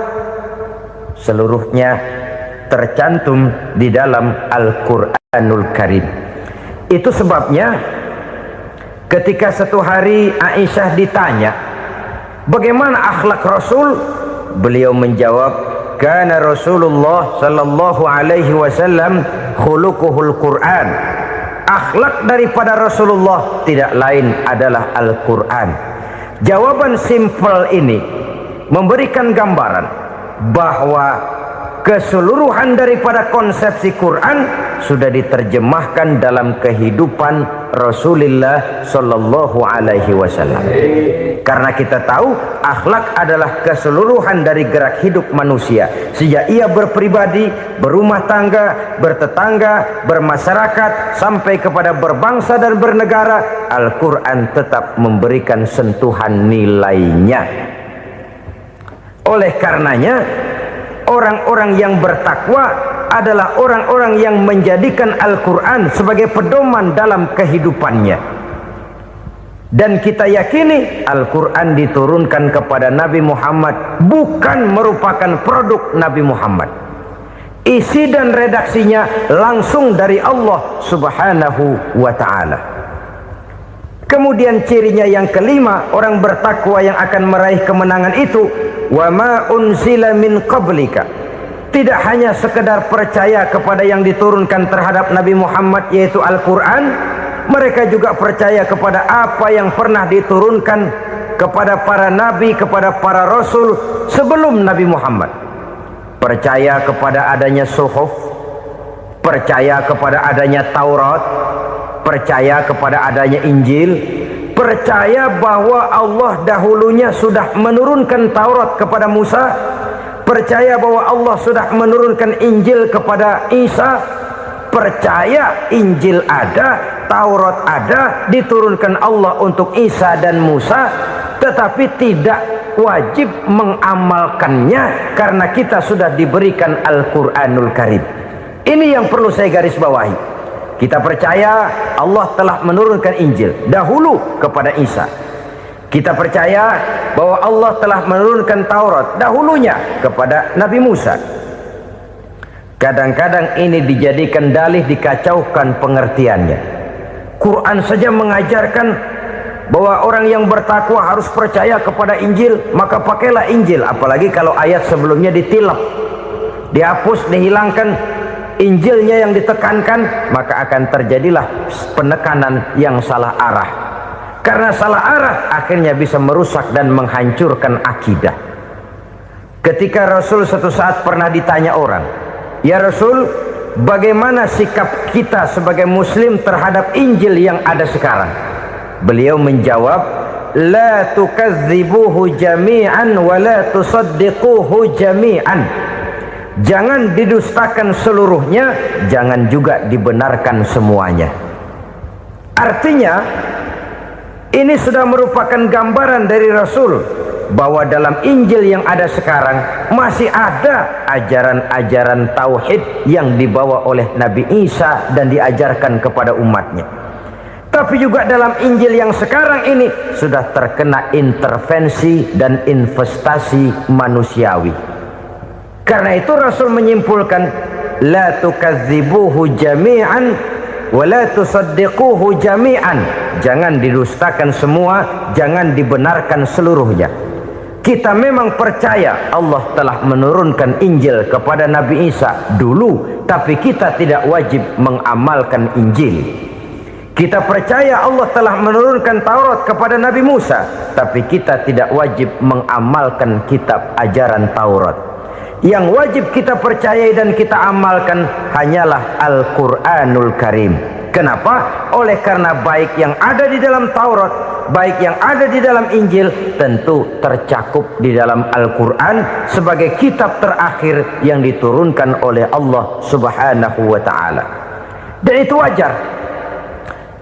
seluruhnya tercantum di dalam Al-Quranul Karim. Itu sebabnya ketika satu hari Aisyah ditanya bagaimana akhlak Rasul, beliau menjawab, kana Rasulullah sallallahu alaihi wasallam khuluquhul Quran. Akhlak daripada Rasulullah tidak lain adalah Al-Quran. Jawaban simpel ini memberikan gambaran bahwa keseluruhan daripada konsepsi Quran sudah diterjemahkan dalam kehidupan Rasulullah sallallahu alaihi wasallam. Karena kita tahu akhlak adalah keseluruhan dari gerak hidup manusia, sejak ia berpribadi, berumah tangga, bertetangga, bermasyarakat, sampai kepada berbangsa dan bernegara. Al-Quran tetap memberikan sentuhan nilainya. Oleh karenanya, orang-orang yang bertakwa adalah orang-orang yang menjadikan Al-Quran sebagai pedoman dalam kehidupannya. Dan kita yakini Al-Quran diturunkan kepada Nabi Muhammad bukan merupakan produk Nabi Muhammad. Isi dan redaksinya langsung dari Allah subhanahu wa ta'ala. Kemudian cirinya yang kelima, orang bertakwa yang akan meraih kemenangan itu, wa ma unzila min qablika. Tidak hanya sekedar percaya kepada yang diturunkan terhadap Nabi Muhammad, yaitu Al-Quran, mereka juga percaya kepada apa yang pernah diturunkan kepada para nabi, kepada para rasul sebelum Nabi Muhammad. Percaya kepada adanya suhuf, percaya kepada adanya Taurat, percaya kepada adanya Injil, percaya bahwa Allah dahulunya sudah menurunkan Taurat kepada Musa, percaya bahwa Allah sudah menurunkan Injil kepada Isa, percaya Injil ada, Taurat ada, diturunkan Allah untuk Isa dan Musa, tetapi tidak wajib mengamalkannya karena kita sudah diberikan Al-Quranul Karim. Ini yang perlu saya garis bawahi. Kita percaya Allah telah menurunkan Injil dahulu kepada Isa. Kita percaya bahwa Allah telah menurunkan Taurat dahulunya kepada Nabi Musa. Kadang-kadang ini dijadikan dalih, dikacaukan pengertiannya. Quran saja mengajarkan bahwa orang yang bertakwa harus percaya kepada Injil, maka pakailah Injil. Apalagi kalau ayat sebelumnya ditilap, dihapus, dihilangkan, Injilnya yang ditekankan, maka akan terjadilah penekanan yang salah arah. Karena salah arah akhirnya bisa merusak dan menghancurkan akidah. Ketika Rasul suatu saat pernah ditanya orang, "Ya Rasul, bagaimana sikap kita sebagai muslim terhadap Injil yang ada sekarang?" Beliau menjawab, "La tukadzibuhu jami'an wa la tusaddiquhu jami'an." Jangan didustakan seluruhnya, jangan juga dibenarkan semuanya. Artinya, ini sudah merupakan gambaran dari Rasul bahwa dalam Injil yang ada sekarang masih ada ajaran-ajaran tauhid yang dibawa oleh Nabi Isa dan diajarkan kepada umatnya. Tapi juga dalam Injil yang sekarang ini sudah terkena intervensi dan investasi manusiawi. Karena itu Rasul menyimpulkan, la tukadzibuhu jami'an wa la tusaddiquhu jami'an. Jangan didustakan semua, jangan dibenarkan seluruhnya. Kita memang percaya Allah telah menurunkan Injil kepada Nabi Isa dulu, tapi kita tidak wajib mengamalkan Injil. Kita percaya Allah telah menurunkan Taurat kepada Nabi Musa, tapi kita tidak wajib mengamalkan kitab ajaran Taurat. Yang wajib kita percayai dan kita amalkan hanyalah Al-Quranul Karim. Kenapa? Oleh karena baik yang ada di dalam Taurat, baik yang ada di dalam Injil, tentu tercakup di dalam Al-Quran sebagai kitab terakhir yang diturunkan oleh Allah Subhanahu wa ta'ala. Dan itu wajar.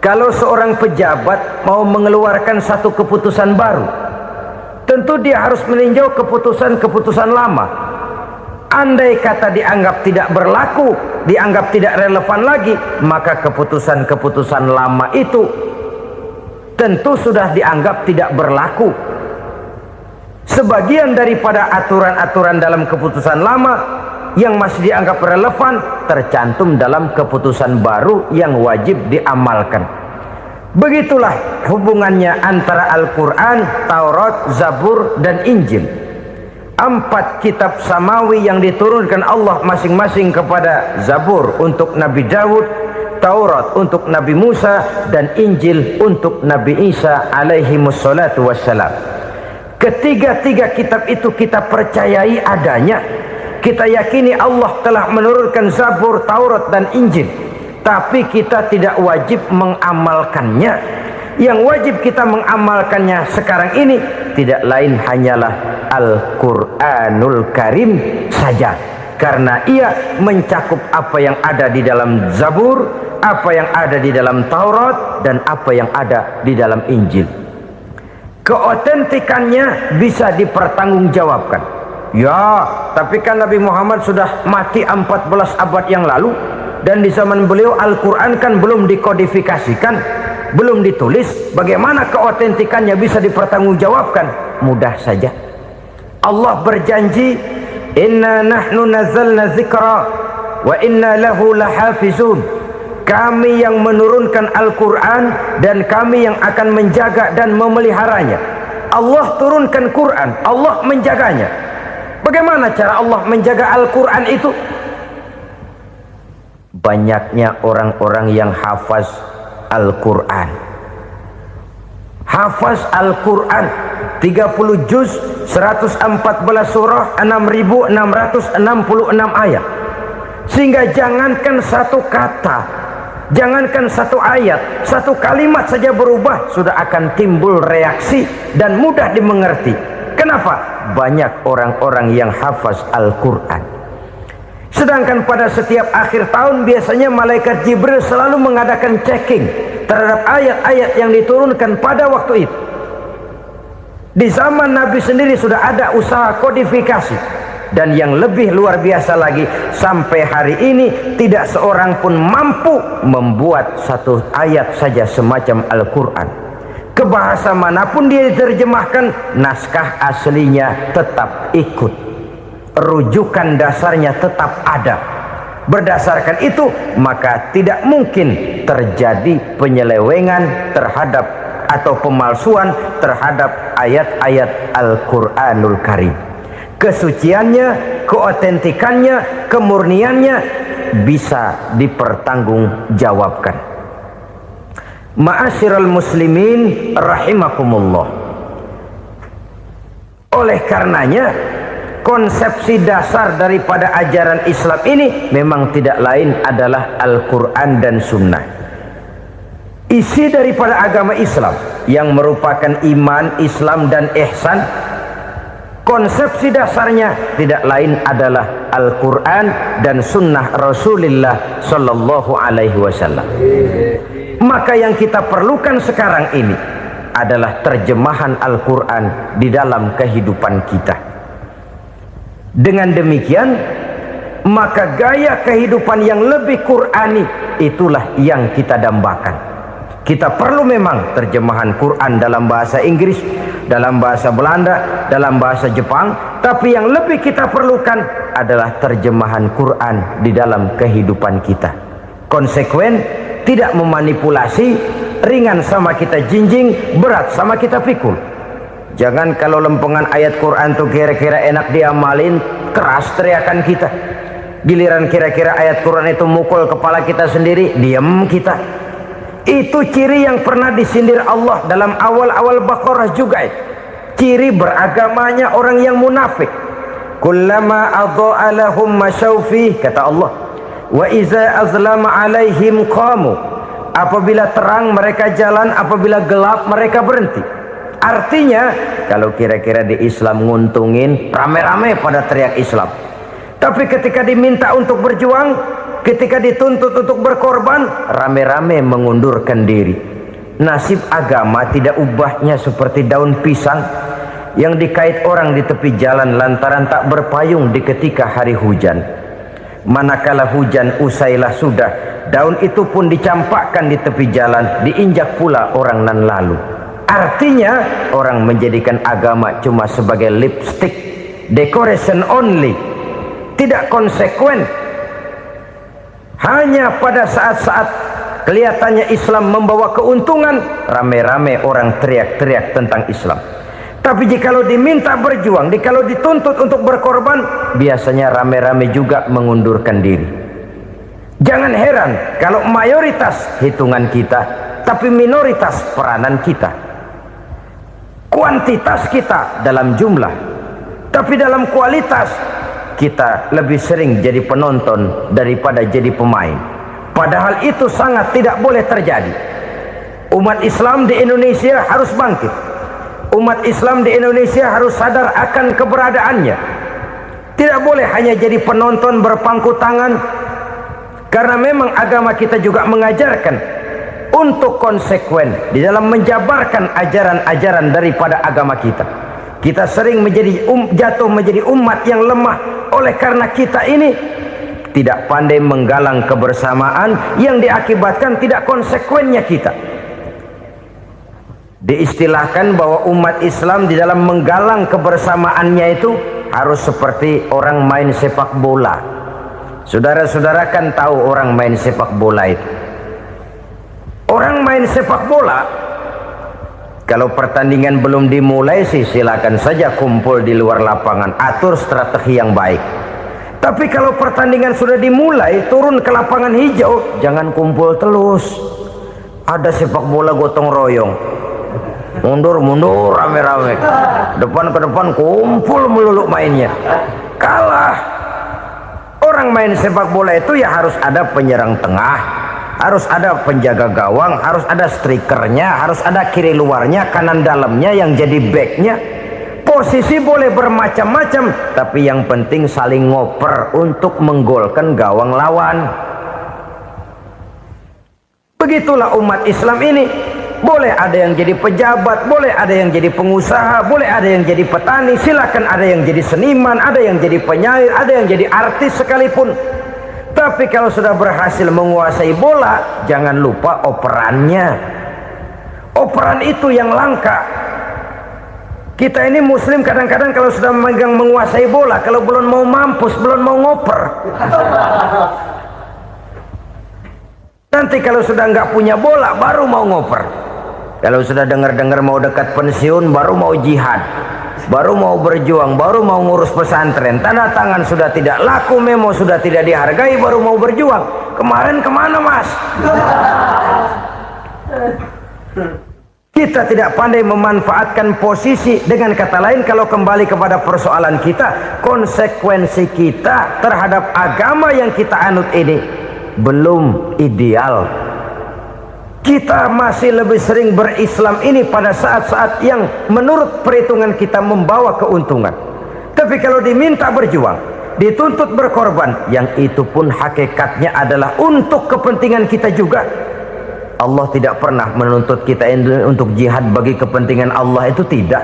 Kalau seorang pejabat mau mengeluarkan satu keputusan baru, tentu dia harus meninjau keputusan-keputusan lama. Andai kata dianggap tidak berlaku, dianggap tidak relevan lagi, maka keputusan-keputusan lama itu tentu sudah dianggap tidak berlaku. Sebagian daripada aturan-aturan dalam keputusan lama yang masih dianggap relevan tercantum dalam keputusan baru yang wajib diamalkan. Begitulah hubungannya antara Al-Quran, Taurat, Zabur, dan Injil. 4 kitab samawi yang diturunkan Allah masing-masing kepada Zabur untuk Nabi Daud, Taurat untuk Nabi Musa, dan Injil untuk Nabi Isa alaihi wassalatu wassalam. Ketiga-tiga kitab itu kita percayai adanya. Kita yakini Allah telah menurunkan Zabur, Taurat, dan Injil, tapi kita tidak wajib mengamalkannya. Yang wajib kita mengamalkannya sekarang ini tidak lain hanyalah Al-Quranul Karim saja, karena ia mencakup apa yang ada di dalam Zabur, apa yang ada di dalam Taurat, dan apa yang ada di dalam Injil. Keotentikannya bisa dipertanggungjawabkan. Ya, tapi kan Nabi Muhammad sudah mati 14 abad yang lalu, dan di zaman beliau Al-Quran kan belum dikodifikasikan, belum ditulis. Bagaimana keotentikannya bisa dipertanggungjawabkan? Mudah saja. Allah berjanji, "Inna nahnu nazzalna dzikra wa inna lahu lahafizun." Kami yang menurunkan Al-Quran dan kami yang akan menjaga dan memeliharanya. Allah turunkan Quran, Allah menjaganya. Bagaimana cara Allah menjaga Al-Quran itu? Banyaknya orang-orang yang hafaz Al-Quran. Hafaz Al-Quran 30 juz, 114 surah, 6.666 ayat. Sehingga jangankan satu kata, jangankan satu ayat, satu kalimat saja berubah sudah akan timbul reaksi dan mudah dimengerti. Kenapa? Banyak orang-orang yang hafaz Al-Quran. Sedangkan pada setiap akhir tahun biasanya malaikat Jibril selalu mengadakan checking terhadap ayat-ayat yang diturunkan pada waktu itu. Di zaman Nabi sendiri sudah ada usaha kodifikasi. Dan yang lebih luar biasa lagi, sampai hari ini tidak seorang pun mampu membuat satu ayat saja semacam Al-Quran. Ke bahasa manapun dia diterjemahkan, naskah aslinya tetap ikut, rujukan dasarnya tetap ada. Berdasarkan itu, maka tidak mungkin terjadi penyelewengan terhadap atau pemalsuan terhadap ayat-ayat Al-Quranul Karim. Kesuciannya, keotentikannya, kemurniannya bisa dipertanggungjawabkan. Ma'asyiral muslimin rahimakumullah. Oleh karenanya, konsepsi dasar daripada ajaran Islam ini memang tidak lain adalah Al-Quran dan Sunnah. Isi daripada agama Islam yang merupakan iman, Islam dan ihsan, konsepsi dasarnya tidak lain adalah Al-Quran dan Sunnah Rasulullah Sallallahu Alaihi Wasallam. Maka yang kita perlukan sekarang ini adalah terjemahan Al-Quran di dalam kehidupan kita. Dengan demikian, maka gaya kehidupan yang lebih Qurani itulah yang kita dambakan. Kita perlu memang terjemahan Quran dalam bahasa Inggris, dalam bahasa Belanda, dalam bahasa Jepang, tapi yang lebih kita perlukan adalah terjemahan Quran di dalam kehidupan kita. Konsekuen, tidak memanipulasi, ringan sama kita jinjing, berat sama kita pikul. Jangan kalau lempengan ayat Quran tuh kira-kira enak diamalin, keras teriakan kita. Giliran kira-kira ayat Quran itu mukul kepala kita sendiri, diam kita. Itu ciri yang pernah disindir Allah dalam awal-awal Baqarah juga. Ciri beragamanya orang yang munafik. Kullama adha'a lahum masyawfi, kata Allah. Wa iza azlama alaihim qamu. Apabila terang mereka jalan, apabila gelap mereka berhenti. Artinya, kalau kira-kira di Islam nguntungin, rame-rame pada teriak Islam. Tapi ketika diminta untuk berjuang, ketika dituntut untuk berkorban, rame-rame mengundurkan diri. Nasib agama tidak ubahnya seperti daun pisang yang dikait orang di tepi jalan lantaran tak berpayung di ketika hari hujan. Manakala hujan usailah sudah, daun itu pun dicampakkan di tepi jalan, diinjak pula orang nan lalu. Artinya, orang menjadikan agama cuma sebagai lipstick, decoration only, tidak konsekuen. Hanya pada saat-saat kelihatannya Islam membawa keuntungan, rame-rame orang teriak-teriak tentang Islam. Tapi jikalau diminta berjuang, jikalau dituntut untuk berkorban, biasanya rame-rame juga mengundurkan diri. Jangan heran kalau mayoritas hitungan kita, tapi minoritas peranan kita. Kuantitas kita dalam jumlah, tapi dalam kualitas kita lebih sering jadi penonton daripada jadi pemain. Padahal itu sangat tidak boleh terjadi. Umat Islam di Indonesia harus bangkit. Umat Islam di Indonesia harus sadar akan keberadaannya. Tidak boleh hanya jadi penonton berpangku tangan, karena memang agama kita juga mengajarkan untuk konsekuen di dalam menjabarkan ajaran-ajaran daripada agama kita. Kita sering menjadi jatuh menjadi umat yang lemah oleh karena kita ini tidak pandai menggalang kebersamaan yang diakibatkan tidak konsekuennya kita. Diistilahkan bahwa umat Islam di dalam menggalang kebersamaannya itu harus seperti orang main sepak bola. Saudara-saudara kan tahu orang main sepak bola itu. Orang main sepak bola, kalau pertandingan belum dimulai sih silakan saja kumpul di luar lapangan, atur strategi yang baik. Tapi kalau pertandingan sudah dimulai, turun ke lapangan hijau, jangan kumpul terus. Ada sepak bola gotong royong, mundur-mundur rame-rame, depan ke depan kumpul melulu mainnya. Kalah. Orang main sepak bola itu ya harus ada penyerang tengah, harus ada penjaga gawang, harus ada strikernya, harus ada kiri luarnya, kanan dalamnya yang jadi backnya. Posisi boleh bermacam-macam, tapi yang penting saling ngoper untuk menggolkan gawang lawan. Begitulah umat Islam ini. Boleh ada yang jadi pejabat, boleh ada yang jadi pengusaha, boleh ada yang jadi petani, silakan ada yang jadi seniman, ada yang jadi penyair, ada yang jadi artis sekalipun. Tapi kalau sudah berhasil menguasai bola, jangan lupa operannya. Operan itu yang langka. Kita ini muslim kadang-kadang kalau sudah memegang menguasai bola, kalau belum mau mampus, belum mau ngoper. Nanti kalau sudah nggak punya bola, baru mau ngoper. Kalau sudah dengar-dengar mau dekat pensiun, baru mau jihad, baru mau berjuang, baru mau ngurus pesantren. Tanda tangan sudah tidak laku, memo sudah tidak dihargai, baru mau berjuang. Kemarin kemana, Mas? Kita tidak pandai memanfaatkan posisi. Dengan kata lain, kalau kembali kepada persoalan kita, konsekuensi kita terhadap agama yang kita anut ini belum ideal. Kita masih lebih sering berislam ini pada saat-saat yang menurut perhitungan kita membawa keuntungan. Tapi kalau diminta berjuang, dituntut berkorban, yang itu pun hakikatnya adalah untuk kepentingan kita juga. Allah tidak pernah menuntut kita untuk jihad bagi kepentingan Allah, itu tidak.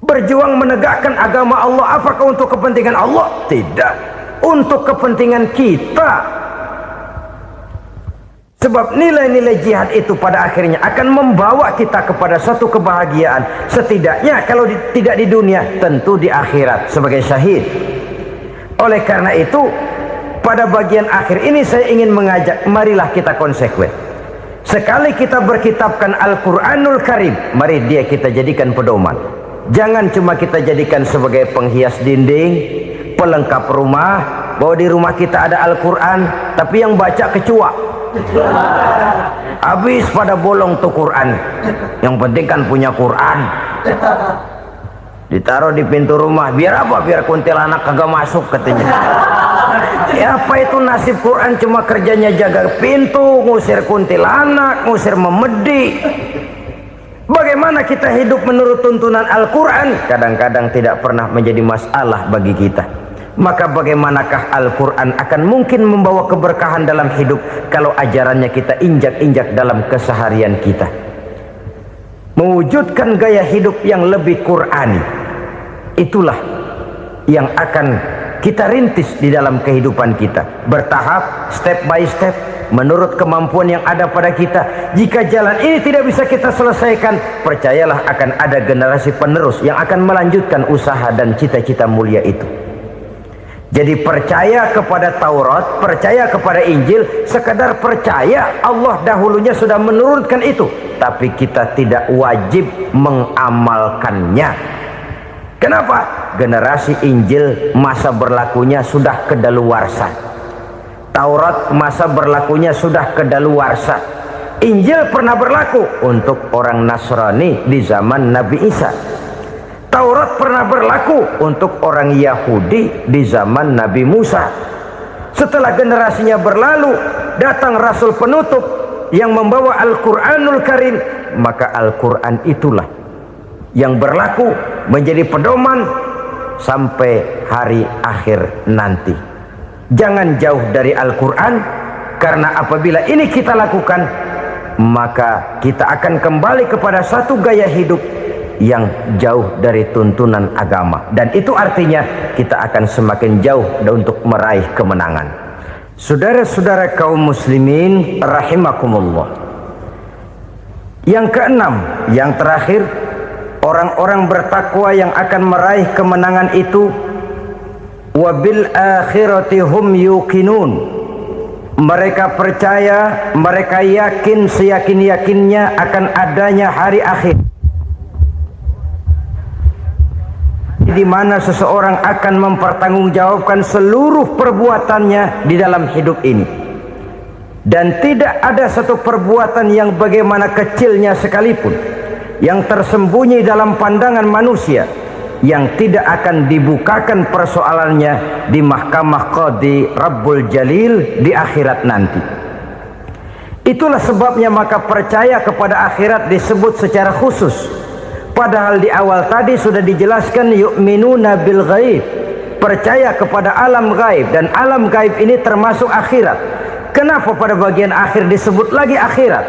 Berjuang menegakkan agama Allah, apakah untuk kepentingan Allah? Tidak. Untuk kepentingan kita. Sebab nilai-nilai jihad itu pada akhirnya akan membawa kita kepada satu kebahagiaan. Setidaknya kalau tidak di dunia, tentu di akhirat sebagai syahid. Oleh karena itu, pada bagian akhir ini saya ingin mengajak, marilah kita konsekuen. Sekali kita berkitabkan Al-Quranul Karim, mari dia kita jadikan pedoman. Jangan cuma kita jadikan sebagai penghias dinding, pelengkap rumah, bahwa di rumah kita ada Al-Quran, tapi yang baca kecoa. Habis pada bolong tuh Quran. Yang penting kan punya Quran. Ditaruh di pintu rumah. Biar apa? Biar kuntilanak kagak masuk katanya. Ya apa itu nasib Quran? Cuma kerjanya jaga pintu, ngusir kuntilanak, ngusir memedi. Bagaimana kita hidup menurut tuntunan Al-Quran? Kadang-kadang tidak pernah menjadi masalah bagi kita. Maka bagaimanakah Al-Quran akan mungkin membawa keberkahan dalam hidup kalau ajarannya kita injak-injak dalam keseharian kita? Mewujudkan gaya hidup yang lebih Qurani, itulah yang akan kita rintis di dalam kehidupan kita, bertahap, step by step, menurut kemampuan yang ada pada kita. Jika jalan ini tidak bisa kita selesaikan, percayalah akan ada generasi penerus yang akan melanjutkan usaha dan cita-cita mulia itu. Jadi percaya kepada Taurat, percaya kepada Injil, sekedar percaya Allah dahulunya sudah menurunkan itu, tapi kita tidak wajib mengamalkannya. Kenapa? Generasi Injil masa berlakunya sudah kedaluarsa. Taurat masa berlakunya sudah kedaluarsa. Injil pernah berlaku untuk orang Nasrani di zaman Nabi Isa. Taurat pernah berlaku untuk orang Yahudi di zaman Nabi Musa. Setelah generasinya berlalu, datang Rasul penutup yang membawa Al-Quranul Karim. Maka Al-Quran itulah yang berlaku menjadi pedoman sampai hari akhir nanti. Jangan jauh dari Al-Quran, karena apabila ini kita lakukan, maka kita akan kembali kepada satu gaya hidup yang jauh dari tuntunan agama, dan itu artinya kita akan semakin jauh untuk meraih kemenangan. Saudara-saudara kaum muslimin rahimakumullah, yang keenam, yang terakhir, orang-orang bertakwa yang akan meraih kemenangan itu wabil akhirati hum yuqinun. Mereka percaya, mereka yakin seyakin-yakinnya akan adanya hari akhir, di mana seseorang akan mempertanggungjawabkan seluruh perbuatannya di dalam hidup ini, dan tidak ada satu perbuatan yang bagaimana kecilnya sekalipun yang tersembunyi dalam pandangan manusia yang tidak akan dibukakan persoalannya di mahkamah Qadi Rabbul Jalil di akhirat nanti. Itulah sebabnya maka percaya kepada akhirat disebut secara khusus. Padahal di awal tadi sudah dijelaskan yu'minuna bil ghaib, percaya kepada alam gaib, dan alam gaib ini termasuk akhirat. Kenapa pada bagian akhir disebut lagi akhirat?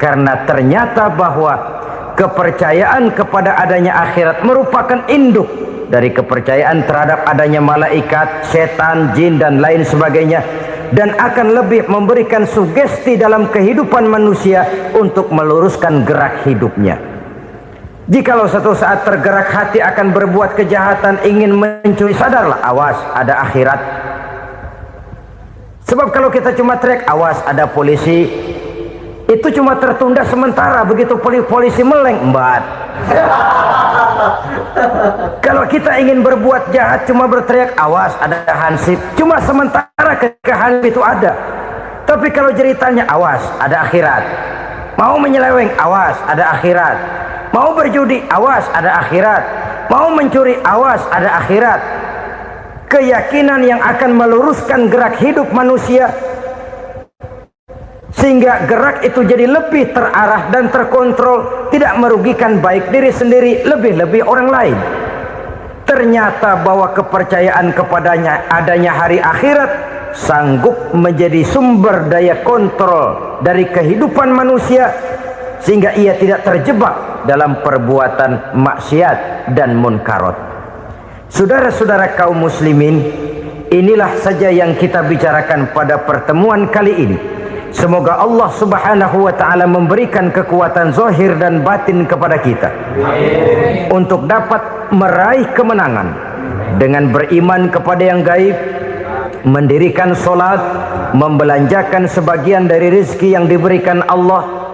karena ternyata bahwa kepercayaan kepada adanya akhirat merupakan induk dari kepercayaan terhadap adanya malaikat, setan, jin dan lain sebagainya, dan akan lebih memberikan sugesti dalam kehidupan manusia untuk meluruskan gerak hidupnya. Jikalau satu saat tergerak hati akan berbuat kejahatan, ingin mencuri, sadarlah, awas ada akhirat. Sebab kalau kita cuma teriak awas ada polisi, itu cuma tertunda sementara. Begitu polisi meleng, embat. Kalau kita ingin berbuat jahat cuma berteriak awas ada hansip, cuma sementara ketika hansip itu ada. Tapi kalau ceritanya awas ada akhirat, mau menyeleweng awas ada akhirat, mau berjudi awas ada akhirat, mau mencuri awas ada akhirat. Keyakinan yang akan meluruskan gerak hidup manusia sehingga gerak itu jadi lebih terarah dan terkontrol, tidak merugikan baik diri sendiri, lebih-lebih orang lain. Ternyata bahwa kepercayaan kepadanya adanya hari akhirat sanggup menjadi sumber daya kontrol dari kehidupan manusia, sehingga ia tidak terjebak dalam perbuatan maksiat dan munkarat. Saudara-saudara kaum muslimin, inilah saja yang kita bicarakan pada pertemuan kali ini. Semoga Allah subhanahu wa ta'ala memberikan kekuatan zahir dan batin kepada kita untuk dapat meraih kemenangan dengan beriman kepada yang gaib, mendirikan solat, membelanjakan sebagian dari rezeki yang diberikan Allah,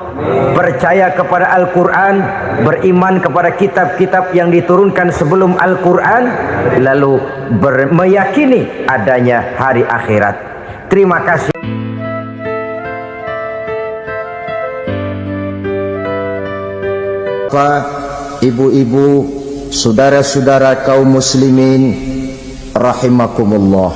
percaya kepada Al-Quran, beriman kepada kitab-kitab yang diturunkan sebelum Al-Quran, lalu meyakini adanya hari akhirat. Terima kasih. Bapak, ibu-ibu, saudara-saudara kaum muslimin rahimakumullah,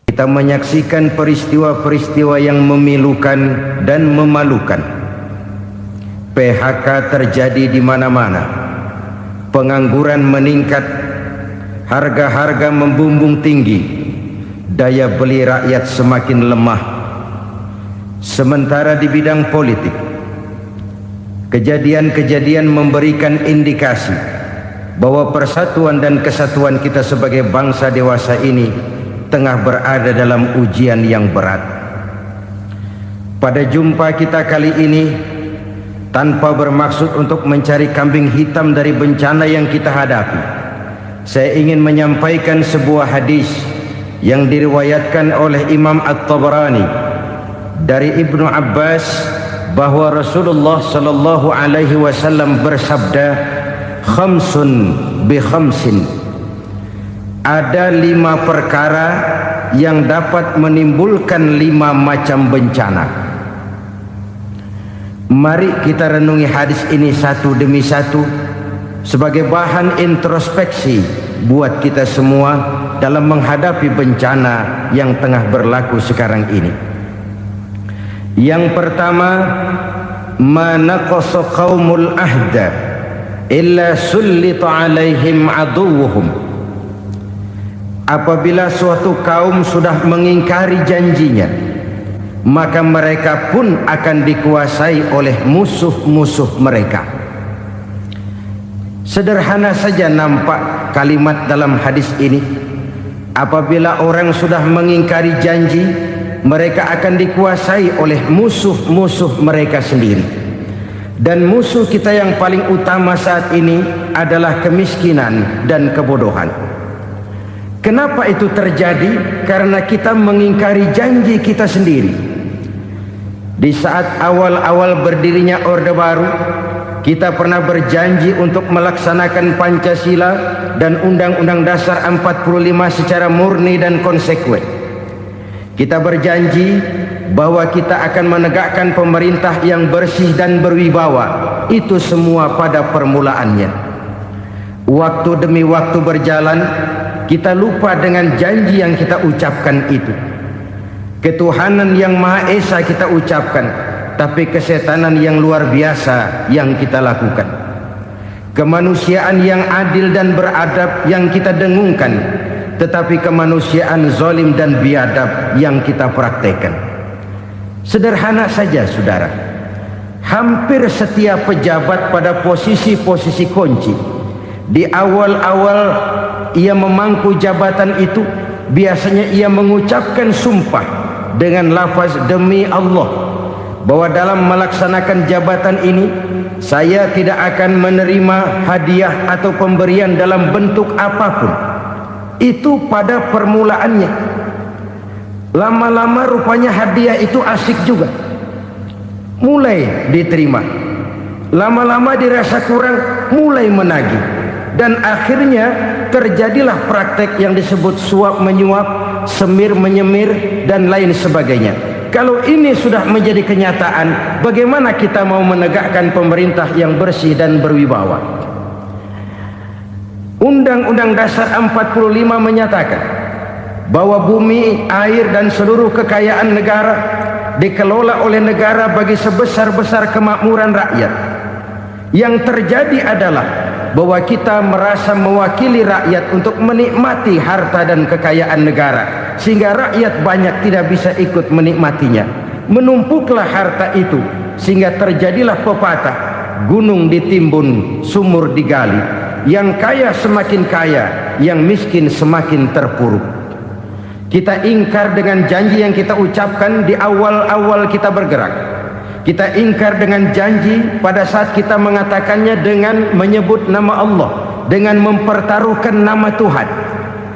kita menyaksikan peristiwa-peristiwa yang memilukan dan memalukan. PHK terjadi di mana-mana, pengangguran meningkat, harga-harga membumbung tinggi, daya beli rakyat semakin lemah. Sementara di bidang politik, kejadian-kejadian memberikan indikasi bahwa persatuan dan kesatuan kita sebagai bangsa dewasa ini tengah berada dalam ujian yang berat. Pada jumpa kita kali ini, tanpa bermaksud untuk mencari kambing hitam dari bencana yang kita hadapi, saya ingin menyampaikan sebuah hadis yang diriwayatkan oleh Imam At-Tabarani dari Ibnu Abbas, bahwa Rasulullah sallallahu alaihi wasallam bersabda, khamsun bi khamsin, ada 5 perkara yang dapat menimbulkan 5 macam bencana. Mari kita renungi hadis ini satu demi satu sebagai bahan introspeksi buat kita semua dalam menghadapi bencana yang tengah berlaku sekarang ini. Yang pertama, ma naqasa qaumul ahda illa sullita alaihim aduwwuhum. Apabila suatu kaum sudah mengingkari janjinya, maka mereka pun akan dikuasai oleh musuh-musuh mereka. Sederhana saja nampak kalimat dalam hadis ini. Apabila orang sudah mengingkari janji, mereka akan dikuasai oleh musuh-musuh mereka sendiri. Dan musuh kita yang paling utama saat ini adalah kemiskinan dan kebodohan. Kenapa itu terjadi? Karena kita mengingkari janji kita sendiri. Di saat awal-awal berdirinya Orde Baru, kita pernah berjanji untuk melaksanakan Pancasila dan Undang-Undang Dasar 45 secara murni dan konsekuen. Kita berjanji bahwa kita akan menegakkan pemerintah yang bersih dan berwibawa. Itu semua pada permulaannya. Waktu demi waktu berjalan, kita lupa dengan janji yang kita ucapkan itu. Ketuhanan yang Maha Esa kita ucapkan, tapi kesetanan yang luar biasa yang kita lakukan. Kemanusiaan yang adil dan beradab yang kita dengungkan, tetapi kemanusiaan zalim dan biadab yang kita praktekkan. Sederhana saja saudara, hampir setiap pejabat pada posisi-posisi kunci, di awal-awal ia memangku jabatan itu, biasanya ia mengucapkan sumpah dengan lafaz demi Allah, bahwa dalam melaksanakan jabatan ini saya tidak akan menerima hadiah atau pemberian dalam bentuk apapun. Itu pada permulaannya. Lama-lama rupanya hadiah itu asik juga, mulai diterima. Lama-lama dirasa kurang, mulai menagih. Dan akhirnya terjadilah praktek yang disebut suap menyuap, semir menyemir, dan lain sebagainya. Kalau ini sudah menjadi kenyataan, bagaimana kita mau menegakkan pemerintah yang bersih dan berwibawa? Undang-Undang Dasar 45 menyatakan bahwa bumi, air, dan seluruh kekayaan negara dikelola oleh negara bagi sebesar-besar kemakmuran rakyat. Yang terjadi adalah bahwa kita merasa mewakili rakyat untuk menikmati harta dan kekayaan negara, sehingga rakyat banyak tidak bisa ikut menikmatinya. Menumpuklah harta itu sehingga terjadilah pepatah, gunung ditimbun, sumur digali. Yang kaya semakin kaya, yang miskin semakin terpuruk. Kita ingkar dengan janji yang kita ucapkan di awal-awal kita bergerak. Kita ingkar dengan janji pada saat kita mengatakannya dengan menyebut nama Allah, dengan mempertaruhkan nama Tuhan.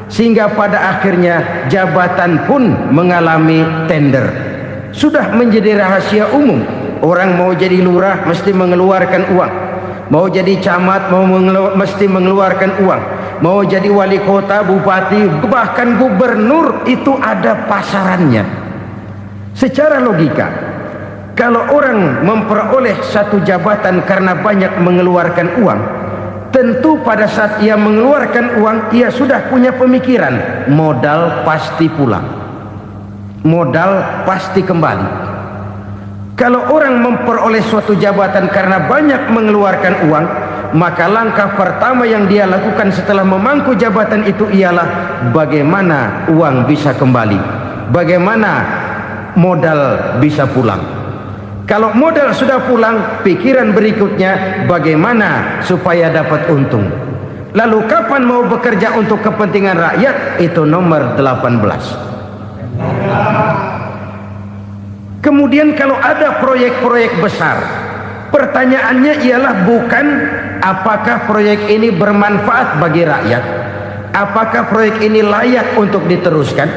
Sehingga pada akhirnya jabatan pun mengalami tender. Sudah menjadi rahasia umum, orang mau jadi lurah mesti mengeluarkan uang, mau jadi camat mesti mengeluarkan uang, mau jadi wali kota, bupati, bahkan gubernur, itu ada pasarannya. Secara logika, kalau orang memperoleh satu jabatan karena banyak mengeluarkan uang, tentu pada saat ia mengeluarkan uang, ia sudah punya pemikiran, modal pasti pulang, modal pasti kembali. Kalau orang memperoleh suatu jabatan karena banyak mengeluarkan uang, maka langkah pertama yang dia lakukan setelah memangku jabatan itu ialah bagaimana uang bisa kembali, bagaimana modal bisa pulang. Kalau modal sudah pulang, pikiran berikutnya bagaimana supaya dapat untung. Lalu kapan mau bekerja untuk kepentingan rakyat? Itu nomor 18. Kemudian kalau ada proyek-proyek besar, pertanyaannya ialah bukan apakah proyek ini bermanfaat bagi rakyat, apakah proyek ini layak untuk diteruskan,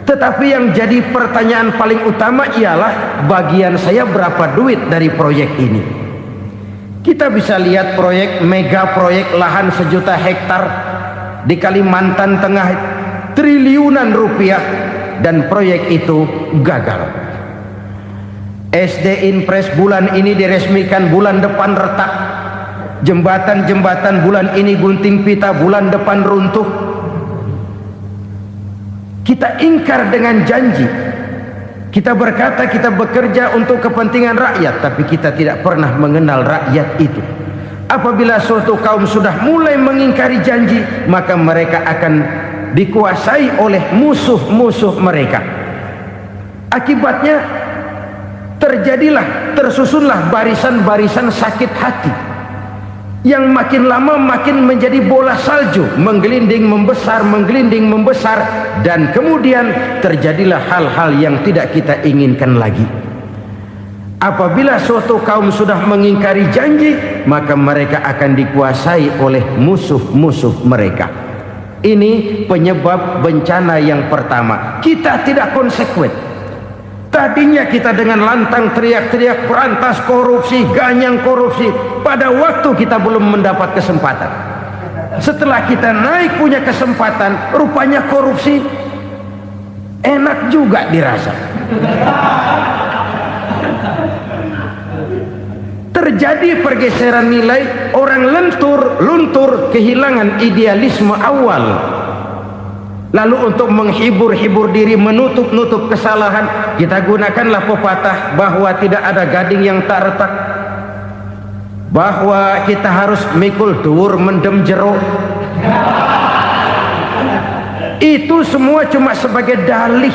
tetapi yang jadi pertanyaan paling utama ialah bagian saya berapa duit dari proyek ini. Kita bisa lihat proyek, mega proyek lahan 1 juta hektar di Kalimantan Tengah, triliunan rupiah, dan proyek itu gagal. SD Impres bulan ini diresmikan, bulan depan retak. Jembatan-jembatan bulan ini gunting pita, bulan depan runtuh. Kita ingkar dengan janji. Kita berkata kita bekerja untuk kepentingan rakyat, tapi kita tidak pernah mengenal rakyat itu. Apabila suatu kaum sudah mulai mengingkari janji, maka mereka akan dikuasai oleh musuh-musuh mereka. Akibatnya tersusunlah barisan-barisan sakit hati yang makin lama makin menjadi bola salju, menggelinding membesar, dan kemudian terjadilah hal-hal yang tidak kita inginkan lagi. Apabila suatu kaum sudah mengingkari janji, maka mereka akan dikuasai oleh musuh-musuh mereka. Ini penyebab bencana yang pertama. Kita tidak konsekuen. Tadinya kita dengan lantang teriak-teriak berantas korupsi, ganyang korupsi. Pada waktu kita belum mendapat kesempatan. Setelah kita naik punya kesempatan, rupanya korupsi enak juga dirasa. Terjadi pergeseran nilai, orang luntur, kehilangan idealisme awal. Lalu untuk menghibur diri, menutup kesalahan, kita gunakanlah pepatah bahwa tidak ada gading yang tak retak, bahwa kita harus mikul dhuwur mendem jero. Itu semua cuma sebagai dalih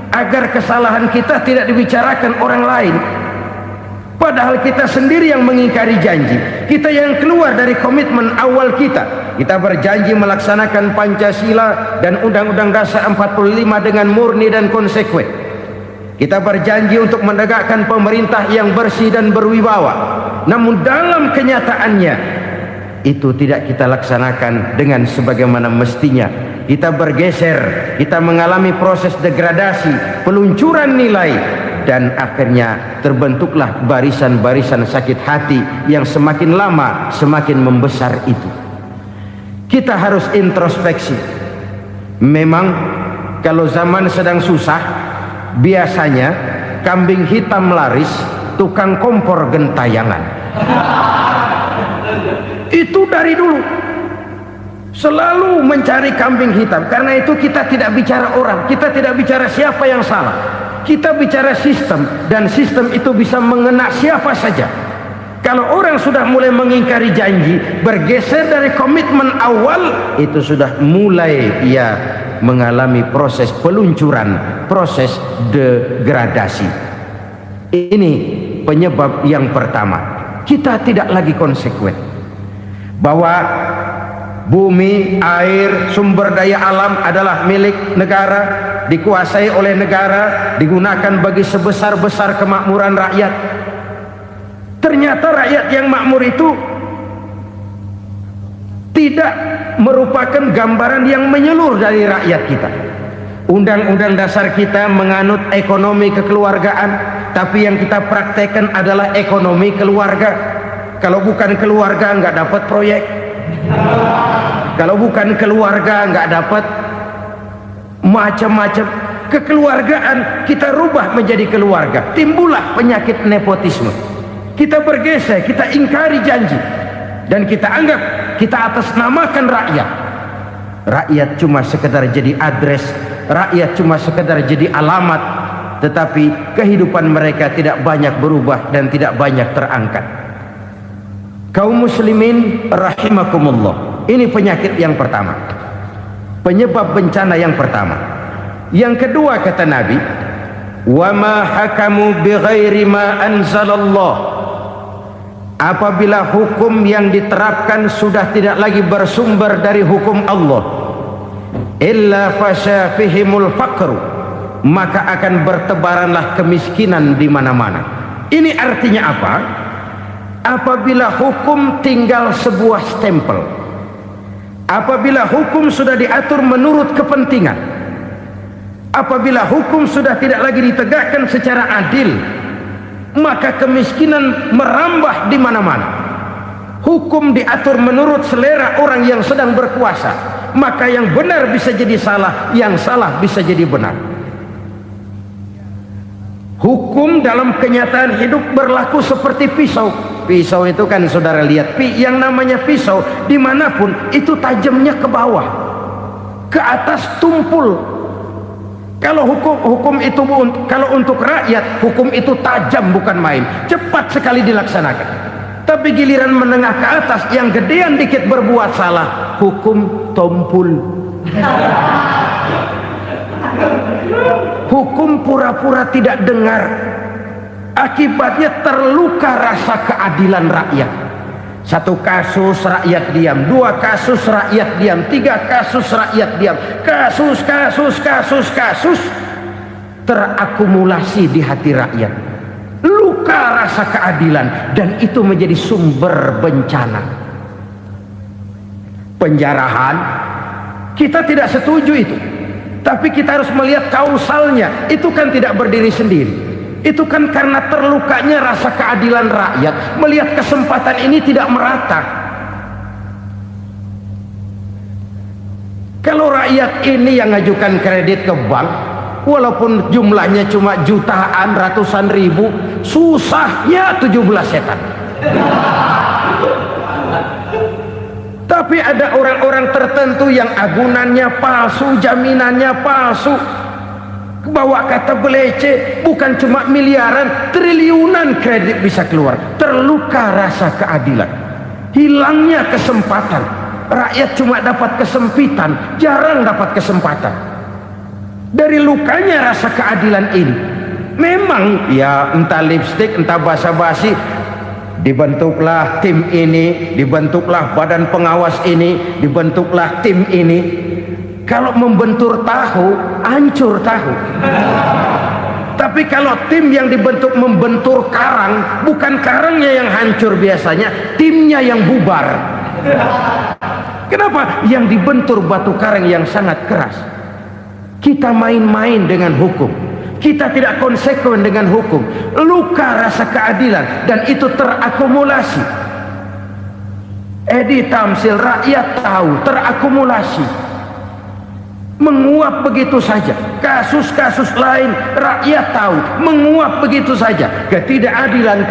agar kesalahan kita tidak dibicarakan orang lain. Padahal kita sendiri yang mengingkari janji. Kita yang keluar dari komitmen awal kita. Kita berjanji melaksanakan Pancasila dan Undang-Undang Dasar 45 dengan murni dan konsekuen. Kita berjanji untuk menegakkan pemerintah yang bersih dan berwibawa. Namun dalam kenyataannya itu tidak kita laksanakan dengan sebagaimana mestinya. Kita bergeser, kita mengalami proses degradasi, peluncuran nilai, dan akhirnya terbentuklah barisan-barisan sakit hati yang semakin lama semakin membesar itu. Kita harus introspeksi. Memang kalau zaman sedang susah, biasanya kambing hitam laris, tukang kompor gentayangan. Itu dari dulu selalu mencari kambing hitam. Karena itu kita tidak bicara orang, kita tidak bicara siapa yang salah, kita bicara sistem, dan sistem itu bisa mengena siapa saja. Kalau orang sudah mulai mengingkari janji, bergeser dari komitmen awal, itu sudah mulai ia mengalami proses peluncuran, proses degradasi. Ini penyebab yang pertama. Kita tidak lagi konsekuen bahwa bumi, air, sumber daya alam adalah milik negara, dikuasai oleh negara, digunakan bagi sebesar-besar kemakmuran rakyat. Ternyata rakyat yang makmur itu tidak merupakan gambaran yang menyeluruh dari rakyat kita. Undang-undang dasar kita menganut ekonomi kekeluargaan, tapi yang kita praktekkan adalah ekonomi keluarga. Kalau bukan keluarga nggak dapat proyek. Kalau bukan keluarga nggak dapat macam-macam. Kekeluargaan kita rubah menjadi keluarga, timbullah penyakit nepotisme. Kita bergeser, kita ingkari janji, dan kita anggap kita atasnamakan rakyat. Rakyat cuma sekedar jadi address, rakyat cuma sekedar jadi alamat, tetapi kehidupan mereka tidak banyak berubah dan tidak banyak terangkat. Kaum muslimin rahimakumullah, ini penyakit yang pertama, penyebab bencana yang pertama. Yang kedua kata Nabi, wa ma hakamu bighairi ma anzalallah. Apabila hukum yang diterapkan sudah tidak lagi bersumber dari hukum Allah, illa fasha fihimul faqru, maka akan bertebaranlah kemiskinan di mana-mana. Ini artinya apa? Apabila hukum tinggal sebuah stempel, apabila hukum sudah diatur menurut kepentingan, apabila hukum sudah tidak lagi ditegakkan secara adil, maka kemiskinan merambah di mana-mana. Hukum diatur menurut selera orang yang sedang berkuasa, maka yang benar bisa jadi salah, yang salah bisa jadi benar. Hukum dalam kenyataan hidup berlaku seperti pisau. Pisau itu kan saudara lihat, yang namanya pisau dimanapun itu tajamnya ke bawah, ke atas tumpul. Kalau hukum itu, kalau untuk rakyat, hukum itu tajam bukan main, cepat sekali dilaksanakan. Tapi giliran menengah ke atas, yang gedean dikit berbuat salah, hukum tumpul. Hukum pura-pura tidak dengar. Akibatnya terluka rasa keadilan rakyat. Satu kasus rakyat diam, dua kasus rakyat diam, tiga kasus rakyat diam, kasus terakumulasi di hati rakyat. Luka rasa keadilan, dan itu menjadi sumber bencana. Penjarahan, kita tidak setuju itu, tapi kita harus melihat kausalnya. Itu kan tidak berdiri sendiri. Itu kan karena terlukanya rasa keadilan rakyat, melihat kesempatan ini tidak merata. Kalau rakyat ini yang ngajukan kredit ke bank, walaupun jumlahnya cuma jutaan, ratusan ribu, susahnya 17 setan. Tapi ada orang-orang tertentu yang agunannya palsu, jaminannya palsu, bawa kata belece, bukan cuma miliaran, triliunan kredit bisa keluar. Terluka rasa keadilan, hilangnya kesempatan. Rakyat cuma dapat kesempitan, jarang dapat kesempatan. Dari lukanya rasa keadilan ini. Memang ya entah lipstick, entah basa-basi, dibentuklah tim ini, dibentuklah badan pengawas ini, dibentuklah tim ini. Kalau membentur tahu, hancur tahu. Tapi kalau tim yang dibentuk membentur karang, bukan karangnya yang hancur biasanya, timnya yang bubar. Kenapa? Yang dibentur batu karang yang sangat keras. Kita main-main dengan hukum. Kita tidak konsekuen dengan hukum. Luka rasa keadilan dan itu terakumulasi. Edi Tamsil, rakyat tahu, terakumulasi. Menguap begitu saja. Kasus-kasus lain rakyat tahu, menguap begitu saja. Ketidakadilan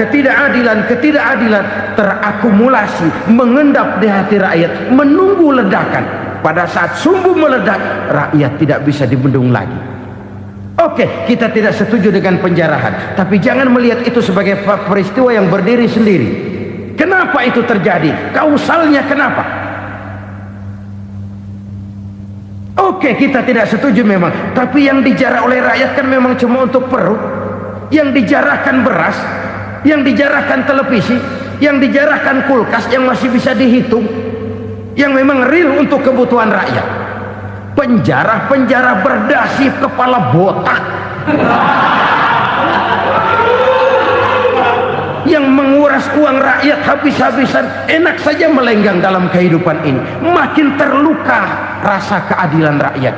terakumulasi, mengendap di hati rakyat, menunggu ledakan. Pada saat sumbu meledak, rakyat tidak bisa dibendung lagi. Oke, kita tidak setuju dengan penjarahan, tapi jangan melihat itu sebagai peristiwa yang berdiri sendiri. Kenapa itu terjadi? Kausalnya kenapa? Oke, kita tidak setuju memang, tapi yang dijarah oleh rakyat kan memang cuma untuk perut. Yang dijarahkan beras, yang dijarahkan televisi, yang dijarahkan kulkas yang masih bisa dihitung, yang memang real untuk kebutuhan rakyat. Penjara-penjara berdasi kepala botak yang menguras uang rakyat habis-habisan, enak saja melenggang dalam kehidupan ini. Makin terluka rasa keadilan rakyat.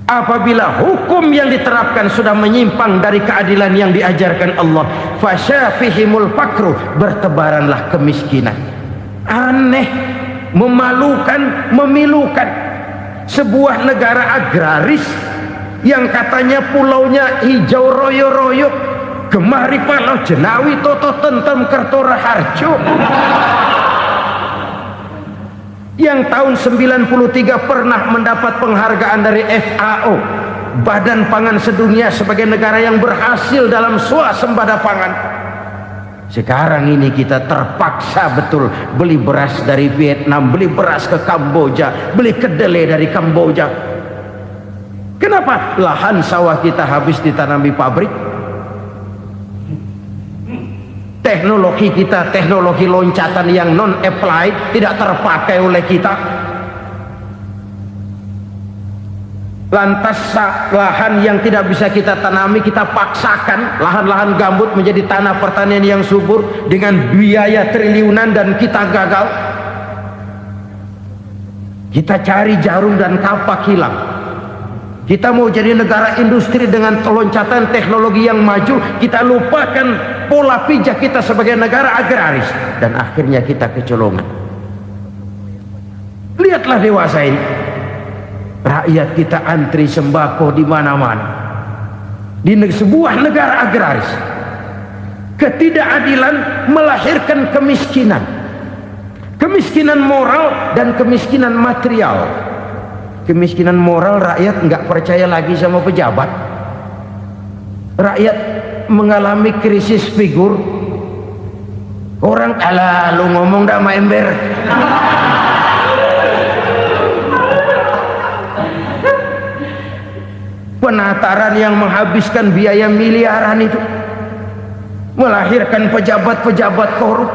Apabila hukum yang diterapkan sudah menyimpang dari keadilan yang diajarkan Allah, fasyafihimul fakru, bertebaranlah kemiskinan. Aneh, memalukan, memilukan. Sebuah negara agraris yang katanya pulaunya hijau royo-royo, gemari palau jenawi toto tentem kertora harjo, yang tahun 93 pernah mendapat penghargaan dari FAO, Badan Pangan Sedunia, sebagai negara yang berhasil dalam swasembada pangan. Sekarang ini kita terpaksa betul beli beras dari Vietnam, beli beras ke Kamboja, beli kedelai dari Kamboja. Kenapa? Lahan sawah kita habis ditanami pabrik. Teknologi kita, teknologi loncatan yang non-applied, tidak terpakai oleh kita. Lantas lahan yang tidak bisa kita tanami, kita paksakan lahan-lahan gambut menjadi tanah pertanian yang subur dengan biaya triliunan, dan kita gagal. Kita cari jarum dan kapak hilang. Kita mau jadi negara industri dengan loncatan teknologi yang maju, kita lupakan pola pijak kita sebagai negara agraris, dan akhirnya kita kecolongan. Lihatlah dewasa ini. Rakyat kita antri sembako di mana-mana. Di sebuah negara agraris. Ketidakadilan melahirkan kemiskinan. Kemiskinan moral dan kemiskinan material. Kemiskinan moral, rakyat nggak percaya lagi sama pejabat. Rakyat mengalami krisis figur. Orang, alah lu ngomong dah sama ember. Penataran yang menghabiskan biaya miliaran itu melahirkan pejabat-pejabat korup.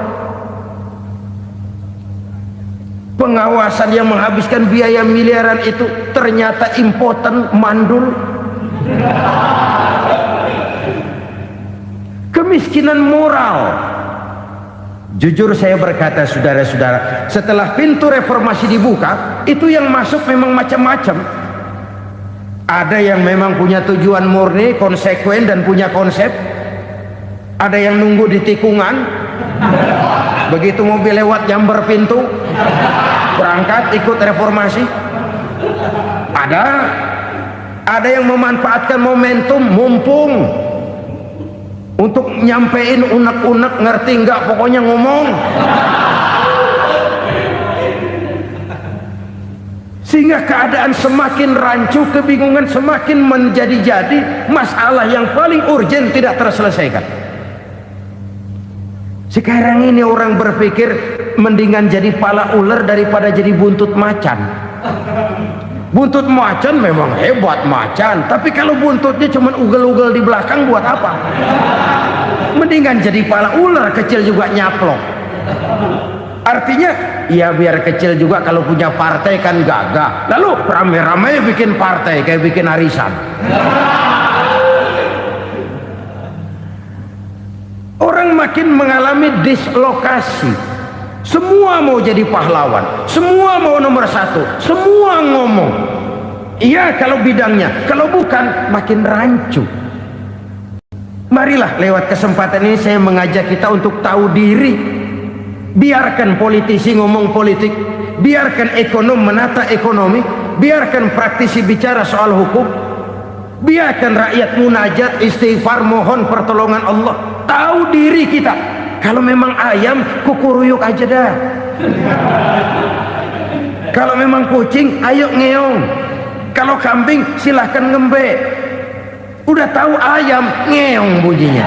Pengawasan yang menghabiskan biaya miliaran itu ternyata impoten, mandul. Kemiskinan moral. Jujur saya berkata, saudara-saudara, setelah pintu reformasi dibuka, itu yang masuk memang macam-macam. Ada yang memang punya tujuan murni, konsekuen, dan punya konsep. Ada yang nunggu di tikungan, begitu mobil lewat nyamber pintu, berangkat ikut reformasi. Ada yang memanfaatkan momentum, mumpung, untuk nyampein unek-unek, ngerti nggak, pokoknya ngomong. Sehingga keadaan semakin rancu, kebingungan semakin menjadi-jadi, masalah yang paling urgen tidak terselesaikan. Sekarang ini orang berpikir mendingan jadi pala ular daripada jadi buntut macan. Buntut macan memang hebat macan, tapi kalau buntutnya cuma ugel-ugel di belakang buat apa? Mendingan jadi pala ular kecil juga nyaplok. Artinya ya biar kecil juga kalau punya partai kan gagah. Lalu rame-rame bikin partai kayak bikin arisan. Orang makin mengalami dislokasi. Semua mau jadi pahlawan, semua mau nomor satu, semua ngomong iya kalau bidangnya, kalau bukan makin rancu. Marilah lewat kesempatan ini saya mengajak kita untuk tahu diri. Biarkan politisi ngomong politik, biarkan ekonom menata ekonomi, biarkan praktisi bicara soal hukum, biarkan rakyat munajat, istighfar, mohon pertolongan Allah. Tahu diri kita. Kalau memang ayam, kukuruyuk aja dah. Kalau memang kucing, ayo ngeong. Kalau kambing, silahkan ngembe. Udah tahu ayam, ngeong bunyinya.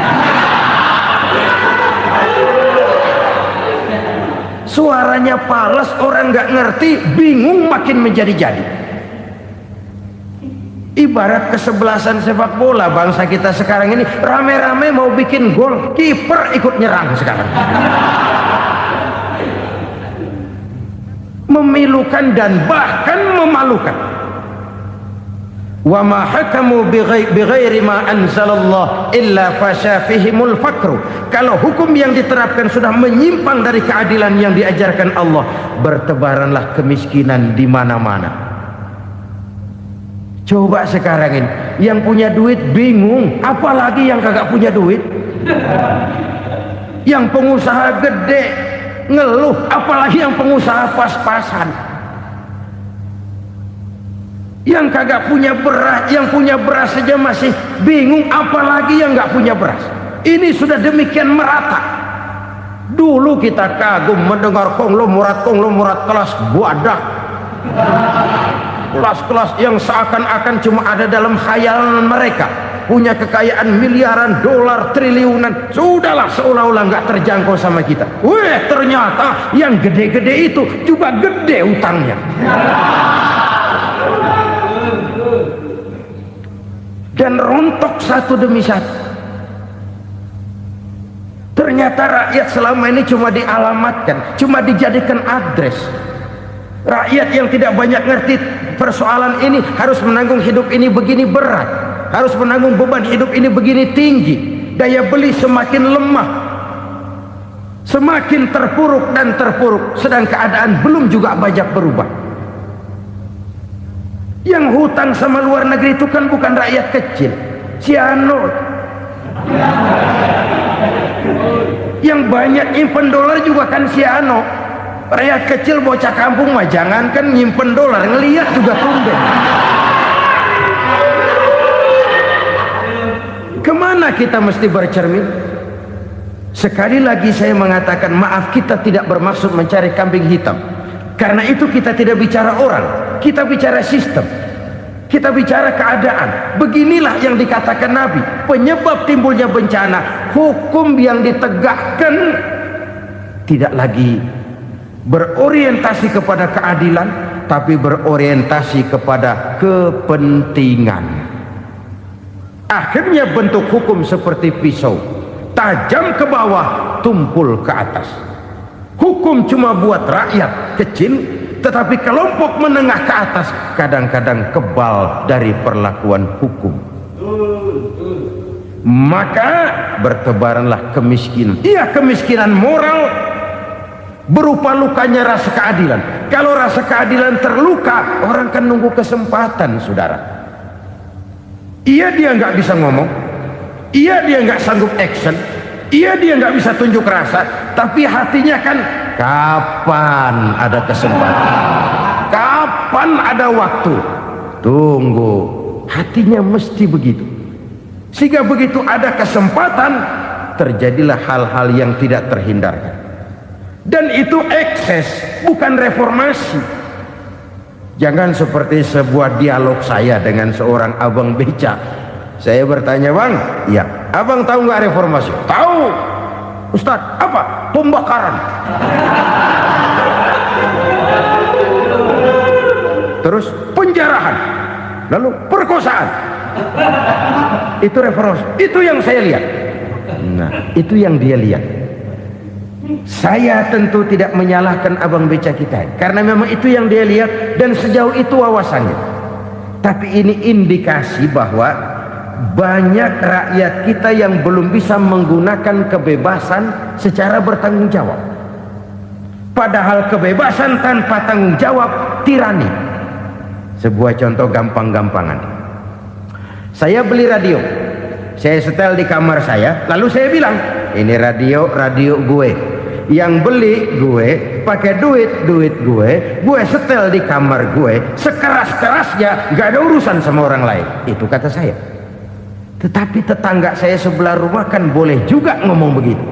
Suaranya palas, orang nggak ngerti, bingung, makin menjadi-jadi. Ibarat kesebelasan sepak bola bangsa kita sekarang ini, rame-rame mau bikin gol, kiper ikut nyerang sekarang. Memilukan dan bahkan memalukan. Wa ma hakamu bighairi ma anzalallah illa fasyafihimul fakru. Kalau hukum yang diterapkan sudah menyimpang dari keadilan yang diajarkan Allah, bertebaranlah kemiskinan di mana-mana. Coba sekarang ini yang punya duit bingung, apalagi yang kagak punya duit. Yang pengusaha gede ngeluh, apalagi yang pengusaha pas-pasan. Yang kagak punya beras, yang punya beras saja masih bingung, apalagi yang nggak punya beras. Ini sudah demikian merata. Dulu kita kagum mendengar konglomerat kelas buadah, kelas-kelas yang seakan-akan cuma ada dalam khayalan mereka, punya kekayaan miliaran dolar, triliunan. Sudahlah, seolah-olah nggak terjangkau sama kita. Weh, ternyata yang gede-gede itu juga gede utangnya. Dan rontok satu demi satu. Ternyata rakyat selama ini cuma dialamatkan, cuma dijadikan address. Rakyat yang tidak banyak ngerti persoalan ini harus menanggung hidup ini begini berat, harus menanggung beban hidup ini begini tinggi. Daya beli semakin lemah, semakin terpuruk dan terpuruk, sedang keadaan belum juga banyak berubah. Yang hutang sama luar negeri itu kan bukan rakyat kecil, Ciano. Yang banyak nyimpen dolar juga kan Ciano. Rakyat kecil bocah kampung mah jangankan nyimpen dolar, ngelihat juga tumben. Kemana kita mesti bercermin? Sekali lagi saya mengatakan maaf, kita tidak bermaksud mencari kambing hitam. Karena itu kita tidak bicara orang, kita bicara sistem, kita bicara keadaan. Beginilah yang dikatakan Nabi, penyebab timbulnya bencana, hukum yang ditegakkan tidak lagi berorientasi kepada keadilan, tapi berorientasi kepada kepentingan. Akhirnya bentuk hukum seperti pisau, tajam ke bawah, tumpul ke atas. Hukum cuma buat rakyat kecil, tetapi kelompok menengah ke atas kadang-kadang kebal dari perlakuan hukum. Maka bertebaranlah kemiskinan. Iya, kemiskinan moral berupa lukanya rasa keadilan. Kalau rasa keadilan terluka, orang kan nunggu kesempatan, saudara. Iya, dia nggak bisa ngomong, iya dia nggak sanggup action, iya dia nggak bisa tunjuk rasa, tapi hatinya kan kapan ada kesempatan, kapan ada waktu, tunggu. Hatinya mesti begitu. Sehingga begitu ada kesempatan, terjadilah hal-hal yang tidak terhindarkan. Dan itu ekses, bukan reformasi. Jangan seperti sebuah dialog saya dengan seorang abang beca. Saya bertanya, bang, ya, abang tahu nggak reformasi? Tahu. Ustadz, apa? Pembakaran. Terus penjara lalu perkosaan. Itu reformasi, itu yang saya lihat. Nah, itu yang dia lihat. Saya tentu tidak menyalahkan abang beca kita, karena memang itu yang dia lihat dan sejauh itu wawasannya. Tapi ini indikasi bahwa banyak rakyat kita yang belum bisa menggunakan kebebasan secara bertanggung jawab. Padahal kebebasan tanpa tanggung jawab tirani. Sebuah contoh gampang-gampangan. Saya beli radio, saya setel di kamar saya, lalu saya bilang, ini radio gue. Yang beli gue, pakai duit gue setel di kamar gue, sekeras-kerasnya, gak ada urusan sama orang lain. Itu kata saya. Tetapi tetangga saya sebelah rumah kan boleh juga ngomong begitu.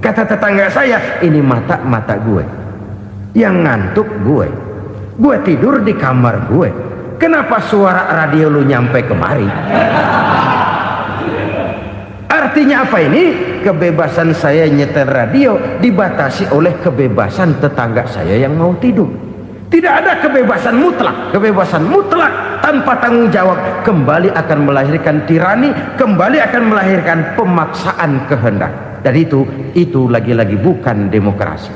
Kata tetangga saya, ini mata gue, yang ngantuk gue tidur di kamar gue, kenapa suara radio lu nyampe kemari? Artinya apa ini? Kebebasan saya nyetel radio dibatasi oleh kebebasan tetangga saya yang mau tidur. Tidak ada kebebasan mutlak. Kebebasan mutlak tanpa tanggung jawab kembali akan melahirkan tirani, kembali akan melahirkan pemaksaan kehendak. Dan itu lagi-lagi bukan demokrasi.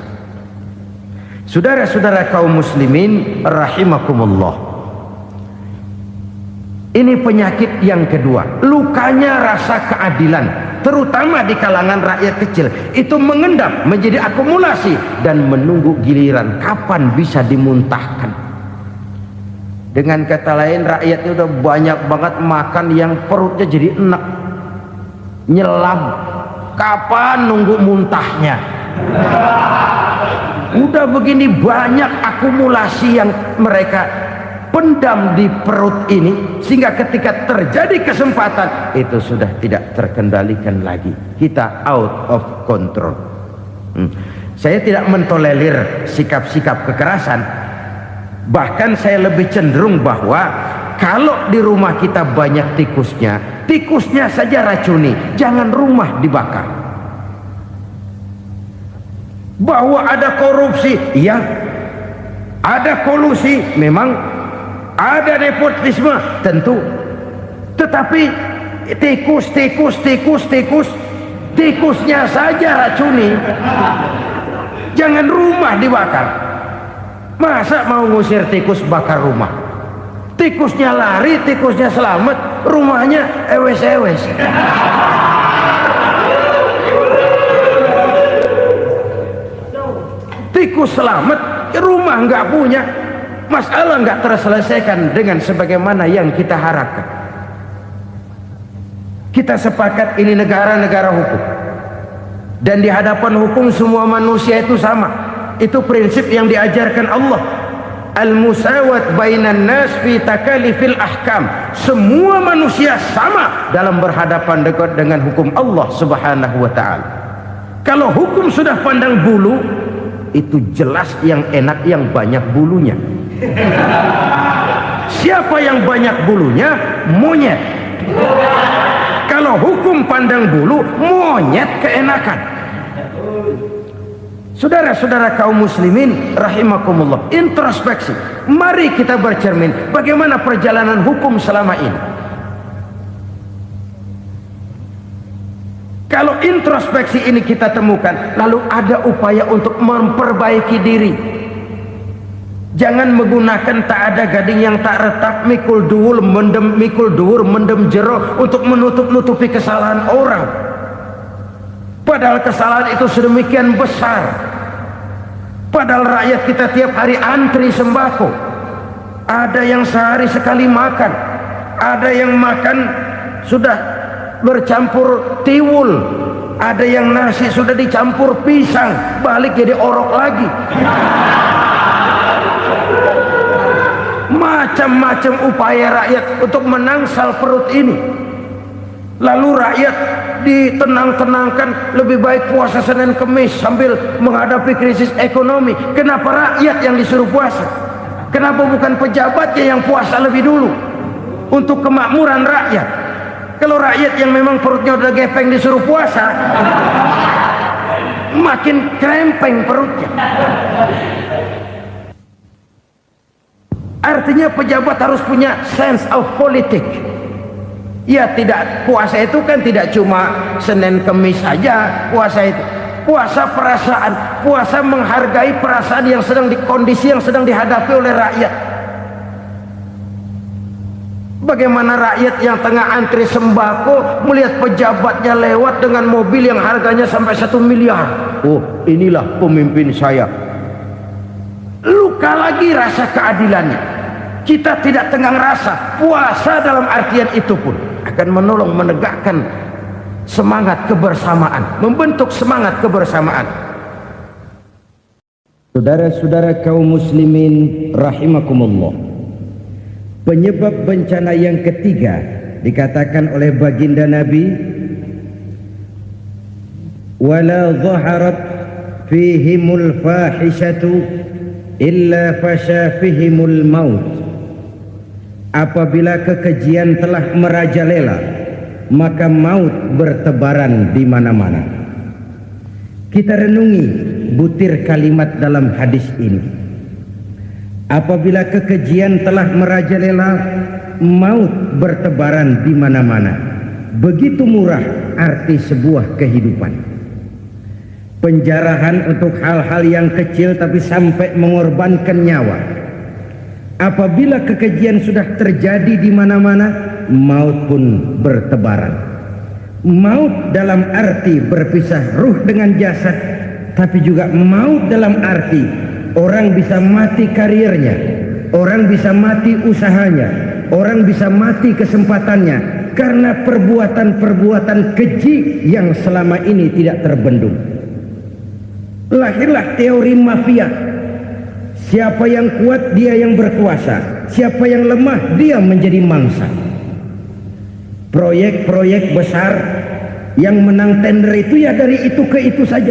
Saudara-saudara kaum muslimin rahimakumullah, ini penyakit yang kedua, lukanya rasa keadilan, terutama di kalangan rakyat kecil. Itu mengendap menjadi akumulasi dan menunggu giliran kapan bisa dimuntahkan. Dengan kata lain, rakyatnya udah banyak banget makan yang perutnya jadi enak, nyelam. Kapan nunggu muntahnya? Udah begini banyak akumulasi yang mereka pendam di perut ini, sehingga ketika terjadi kesempatan itu sudah tidak terkendalikan lagi. Kita out of control. Saya tidak mentolerir sikap-sikap kekerasan. Bahkan saya lebih cenderung bahwa kalau di rumah kita banyak tikusnya saja racuni, jangan rumah dibakar. Bahwa ada korupsi, iya. Ada kolusi, memang. Ada nepotisme, tentu. Tetapi tikusnya saja racuni, jangan rumah dibakar. Masa mau ngusir tikus bakar rumah? Tikusnya lari, tikusnya selamat, rumahnya ewes-ewes. Tikus selamat, rumah nggak punya. Masalah nggak terselesaikan dengan sebagaimana yang kita harapkan. Kita sepakat ini negara hukum, dan di hadapan hukum semua manusia itu sama. Itu prinsip yang diajarkan Allah. Al-musawat bainan nas fi takalifil ahkam. Semua manusia sama dalam berhadapan dengan hukum Allah Subhanahu wa ta'ala. Kalau hukum sudah pandang bulu, itu jelas yang enak yang banyak bulunya. Siapa yang banyak bulunya? Monyet. Kalau hukum pandang bulu, monyet keenakan. Saudara-saudara kaum muslimin rahimakumullah, introspeksi. Mari kita bercermin bagaimana perjalanan hukum selama ini. Kalau introspeksi ini kita temukan, lalu ada upaya untuk memperbaiki diri. Jangan menggunakan tak ada gading yang tak retak, mikul duwur mendem jero untuk menutup-nutupi kesalahan orang. Padahal kesalahan itu sedemikian besar. Padahal rakyat kita tiap hari antri sembako. Ada yang sehari sekali makan, ada yang makan sudah bercampur tiwul, ada yang nasi sudah dicampur pisang, balik jadi orok lagi. Macam-macam upaya rakyat untuk menangsal perut ini. Lalu rakyat ditenang-tenangkan, lebih baik puasa Senin Kemis sambil menghadapi krisis ekonomi. Kenapa rakyat yang disuruh puasa? Kenapa bukan pejabatnya yang puasa lebih dulu untuk kemakmuran rakyat? Kalau rakyat yang memang perutnya udah gepeng disuruh puasa, makin krempeng perutnya. Artinya pejabat harus punya sense of politics. Ya, tidak, puasa itu kan tidak cuma Senin Kemis saja puasa itu. Puasa perasaan, puasa menghargai perasaan yang sedang kondisi yang sedang dihadapi oleh rakyat. Bagaimana rakyat yang tengah antri sembako melihat pejabatnya lewat dengan mobil yang harganya sampai 1 miliar. Oh, inilah pemimpin saya. Luka lagi rasa keadilannya. Kita tidak tenggang rasa. Puasa dalam artian itu pun akan menolong menegakkan semangat kebersamaan, membentuk semangat kebersamaan. Saudara-saudara kaum muslimin rahimakumullah, penyebab bencana yang ketiga dikatakan oleh baginda Nabi, wala dhaharat fihimul fahishatu illa fasha fihimul maut. Apabila kekejian telah merajalela, maka maut bertebaran di mana-mana. Kita renungi butir kalimat dalam hadis ini. Apabila kekejian telah merajalela, maut bertebaran di mana-mana. Begitu murah arti sebuah kehidupan. Penjarahan untuk hal-hal yang kecil tapi sampai mengorbankan nyawa. Apabila kekejian sudah terjadi di mana-mana, maut pun bertebaran. Maut dalam arti berpisah ruh dengan jasad, tapi juga maut dalam arti orang bisa mati karirnya, orang bisa mati usahanya, orang bisa mati kesempatannya karena perbuatan-perbuatan keji yang selama ini tidak terbendung. Lahirlah teori mafia. Siapa yang kuat dia yang berkuasa, siapa yang lemah dia menjadi mangsa. Proyek-proyek besar yang menang tender itu ya dari itu ke itu saja.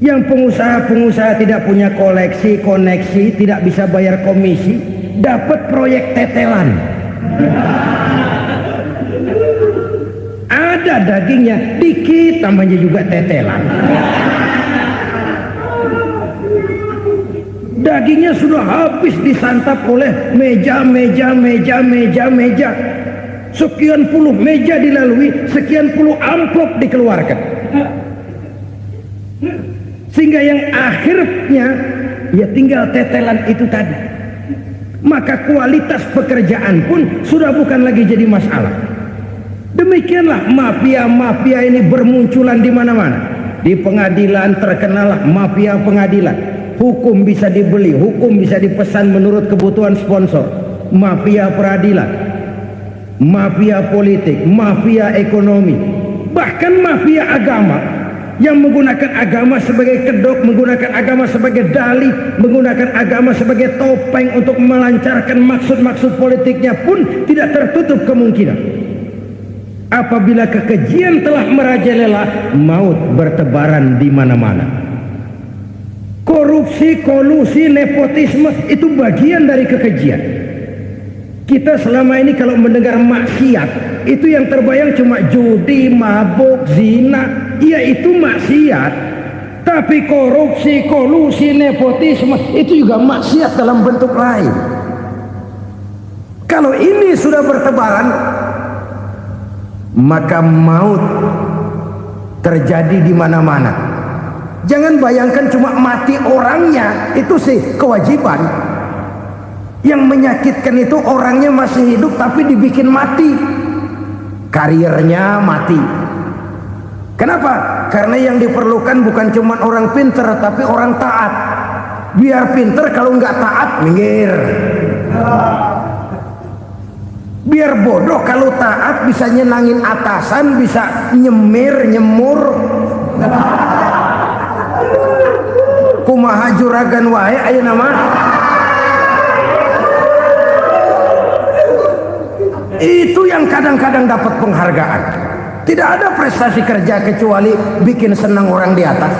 Yang pengusaha-pengusaha tidak punya koleksi, koneksi, tidak bisa bayar komisi, dapat proyek tetelan. Ada dagingnya, dikit namanya juga tetelan. Dagingnya sudah habis disantap oleh meja. Sekian puluh meja dilalui, sekian puluh amplop dikeluarkan. Sehingga yang akhirnya ya tinggal tetelan itu tadi. Maka kualitas pekerjaan pun sudah bukan lagi jadi masalah. Demikianlah mafia-mafia ini bermunculan di mana-mana. Di pengadilan terkenallah mafia pengadilan. Hukum bisa dibeli, hukum bisa dipesan menurut kebutuhan sponsor. Mafia peradilan, mafia politik, mafia ekonomi, bahkan mafia agama yang menggunakan agama sebagai kedok, menggunakan agama sebagai dalih, menggunakan agama sebagai topeng untuk melancarkan maksud-maksud politiknya pun tidak tertutup kemungkinan. Apabila kekejian telah merajalela, maut bertebaran di mana-mana. Korupsi, kolusi, nepotisme itu bagian dari kekejian. Kita selama ini kalau mendengar maksiat, itu yang terbayang cuma judi, mabuk, zina. Ya itu maksiat. Tapi korupsi, kolusi, nepotisme itu juga maksiat dalam bentuk lain. Kalau ini sudah bertebaran, maka maut terjadi di mana-mana. Jangan bayangkan cuma mati orangnya, itu sih kewajiban. Yang menyakitkan itu orangnya masih hidup tapi dibikin mati, karirnya mati. Kenapa? Karena yang diperlukan bukan cuma orang pinter tapi orang taat. Biar pinter, kalau nggak taat minggir. Biar bodoh, kalau taat bisa nyenangin atasan, bisa nyemur. Kumaha juragan wae aya nama. Itu yang kadang-kadang dapat penghargaan. Tidak ada prestasi kerja kecuali bikin senang orang di atas.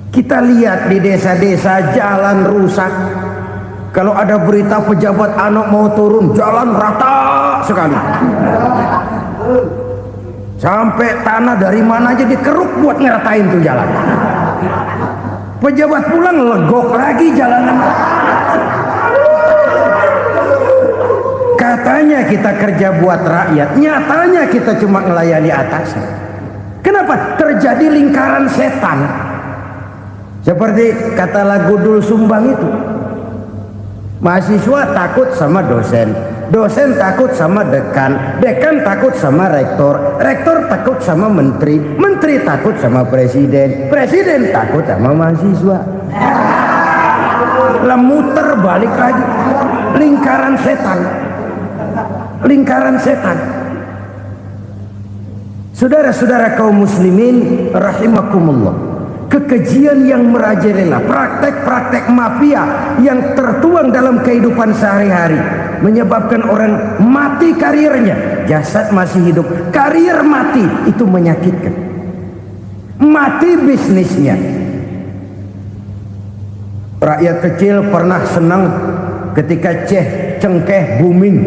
Kita lihat di desa-desa jalan rusak. Kalau ada berita pejabat anak mau turun, jalan rata sekali. Sampai tanah dari mana aja dikeruk buat ngeratain tuh jalan. Pejabat pulang legok lagi jalanan. Katanya kita kerja buat rakyat, nyatanya kita cuma melayani atasan. Kenapa? Terjadi lingkaran setan. Seperti kata lagu Dul Sumbang itu. Mahasiswa takut sama dosen, dosen takut sama dekan, dekan takut sama rektor, rektor takut sama menteri, menteri takut sama presiden, presiden takut sama mahasiswa. Muter balik lagi, lingkaran setan, lingkaran setan. Saudara-saudara kaum muslimin rahimakumullah, kekejian yang merajalela, praktek-praktek mafia yang tertuang dalam kehidupan sehari-hari menyebabkan orang mati karirnya, jasad masih hidup, karir mati, itu menyakitkan. Mati bisnisnya. Rakyat kecil pernah senang ketika cengkeh booming,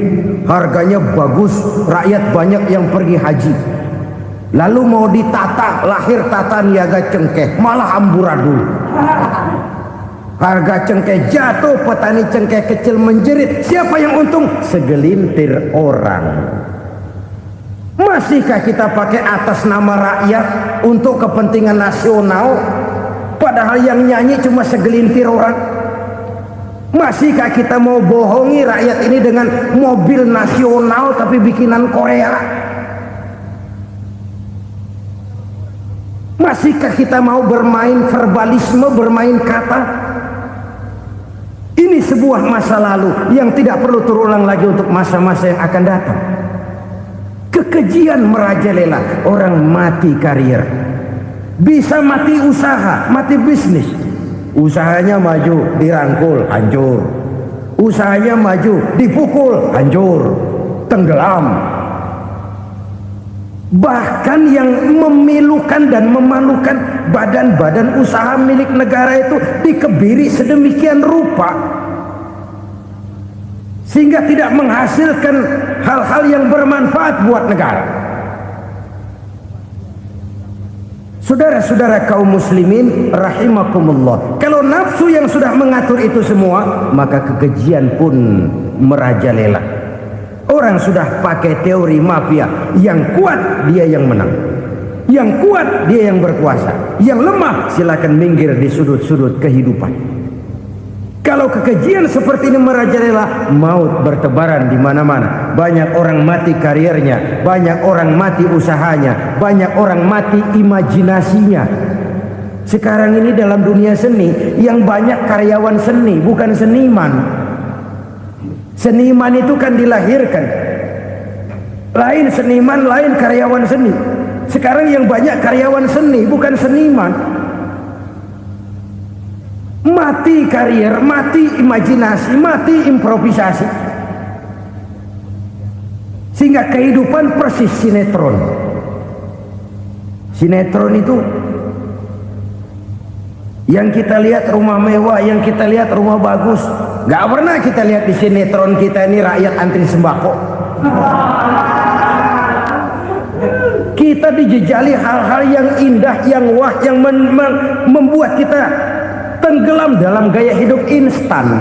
harganya bagus, rakyat banyak yang pergi haji. Lalu mau ditata, lahir tata niaga cengkeh, malah amburadul. Harga cengkeh jatuh, petani cengkeh kecil menjerit. Siapa yang untung? Segelintir orang. Masihkah kita pakai atas nama rakyat untuk kepentingan nasional, padahal yang nyanyi cuma segelintir orang? Masihkah kita mau bohongi rakyat ini dengan mobil nasional tapi bikinan Korea? Masihkah kita mau bermain verbalisme, bermain kata? Ini sebuah masa lalu yang tidak perlu terulang lagi untuk masa-masa yang akan datang. Kekejian merajalela, orang mati karir, bisa mati usaha, mati bisnis. Usahanya maju, dirangkul, hancur. Usahanya maju, dipukul, hancur, tenggelam. Bahkan yang memilukan dan memalukan, badan-badan usaha milik negara itu dikebiri sedemikian rupa sehingga tidak menghasilkan hal-hal yang bermanfaat buat negara. Saudara-saudara kaum muslimin rahimakumullah, kalau nafsu yang sudah mengatur itu semua, maka kekejian pun merajalela. Orang sudah pakai teori mafia, yang kuat dia yang menang, yang kuat dia yang berkuasa, yang lemah silakan minggir di sudut-sudut kehidupan. Kalau kekejian seperti ini merajalela, maut bertebaran di mana-mana. Banyak orang mati karirnya, banyak orang mati usahanya, banyak orang mati imajinasinya. Sekarang ini dalam dunia seni yang banyak karyawan seni, bukan seniman. Seniman itu kan dilahirkan, lain seniman, lain karyawan seni. Sekarang yang banyak karyawan seni, bukan seniman. Mati karir, mati imajinasi, mati improvisasi, sehingga kehidupan persis sinetron. Sinetron itu yang kita lihat rumah mewah, yang kita lihat rumah bagus. Gak pernah kita lihat di sinetron kita ini rakyat antri sembako. Kita dijejali hal-hal yang indah, yang wah, yang membuat kita tenggelam dalam gaya hidup instan,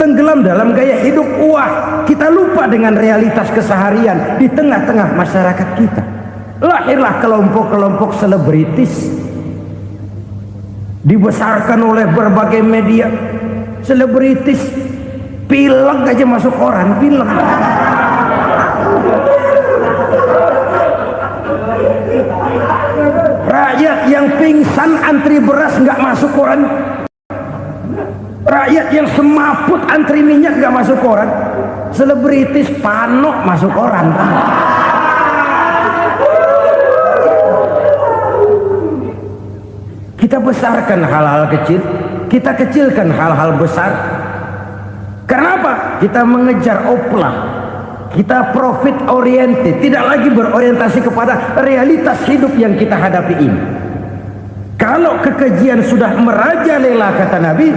tenggelam dalam gaya hidup wah. Kita lupa dengan realitas keseharian di tengah-tengah masyarakat kita. Lahirlah kelompok-kelompok selebritis, dibesarkan oleh berbagai media. Selebritis pilek aja masuk koran, pilek. Rakyat yang pingsan antri beras nggak masuk koran. Rakyat yang semaput antri minyak nggak masuk koran. Selebritis panok masuk koran. Kita besarkan hal-hal kecil, kita kecilkan hal-hal besar. Kenapa? Kita mengejar oplah, kita profit oriented, tidak lagi berorientasi kepada realitas hidup yang kita hadapi ini. Kalau kekejian sudah merajalela, kata Nabi,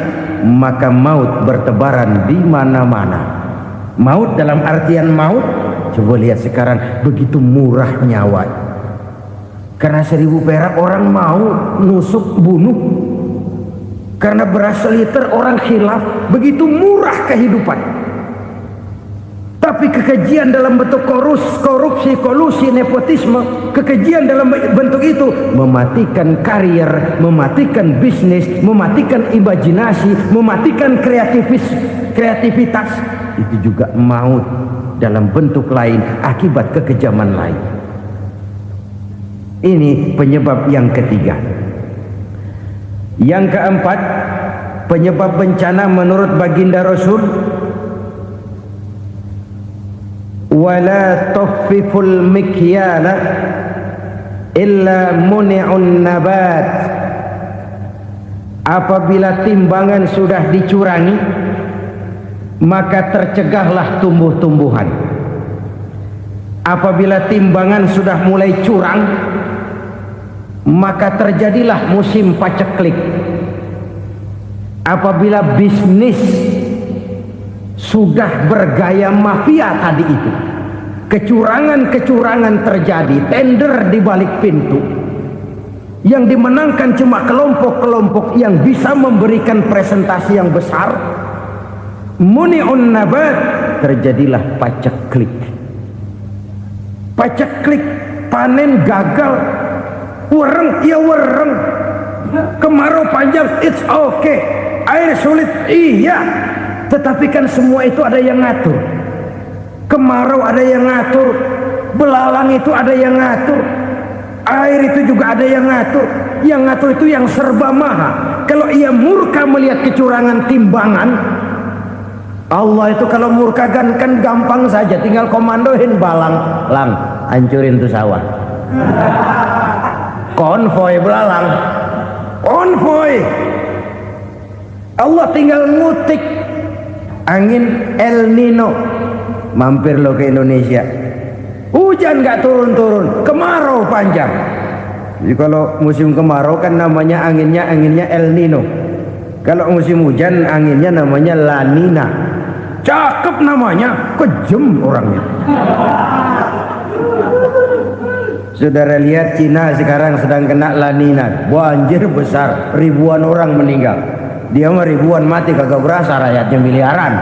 maka maut bertebaran di mana-mana. Maut dalam artian maut, coba lihat sekarang begitu murah nyawa. Karena 1000 perak orang mau nusuk bunuh. Karena beras seliter orang khilaf, begitu murah kehidupan. Tapi kekejian dalam bentuk korupsi, kolusi, nepotisme, kekejian dalam bentuk itu mematikan karier, mematikan bisnis, mematikan imajinasi, mematikan kreativitas. Itu juga maut dalam bentuk lain akibat kekejaman lain. Ini penyebab yang ketiga. Yang keempat, penyebab bencana menurut baginda Rasul, wala tuffiful mikyala illa muni'un nabat. Apabila timbangan sudah dicurangi, maka tercegahlah tumbuh-tumbuhan. Apabila timbangan sudah mulai curang, maka terjadilah musim paceklik. Apabila bisnis sudah bergaya mafia tadi itu, kecurangan-kecurangan terjadi, tender di balik pintu, yang dimenangkan cuma kelompok-kelompok yang bisa memberikan presentasi yang besar, muni'un nabat, terjadilah paceklik. Paceklik, panen gagal, wereng ya wereng, kemarau panjang it's okay, air sulit iya, tetapi kan semua itu ada yang ngatur. Kemarau ada yang ngatur, belalang itu ada yang ngatur, air itu juga ada yang ngatur. Yang ngatur itu yang serba maha. Kalau ia murka melihat kecurangan timbangan, Allah itu kalau murka kan gampang saja, tinggal komandoin balang, lang hancurin tuh sawah. Konvoy belalang, konvoy. Allah tinggal ngutik. Angin El Nino, mampir lo ke Indonesia, hujan gak turun-turun, kemarau panjang. Jadi kalau musim kemarau kan namanya anginnya El Nino. Kalau musim hujan anginnya namanya La Nina. Cakep namanya, kejem orangnya. Saudara lihat Cina sekarang sedang kena La Nina, banjir besar, ribuan orang meninggal. Dia mah ribuan mati kagak berasa, rakyatnya miliaran.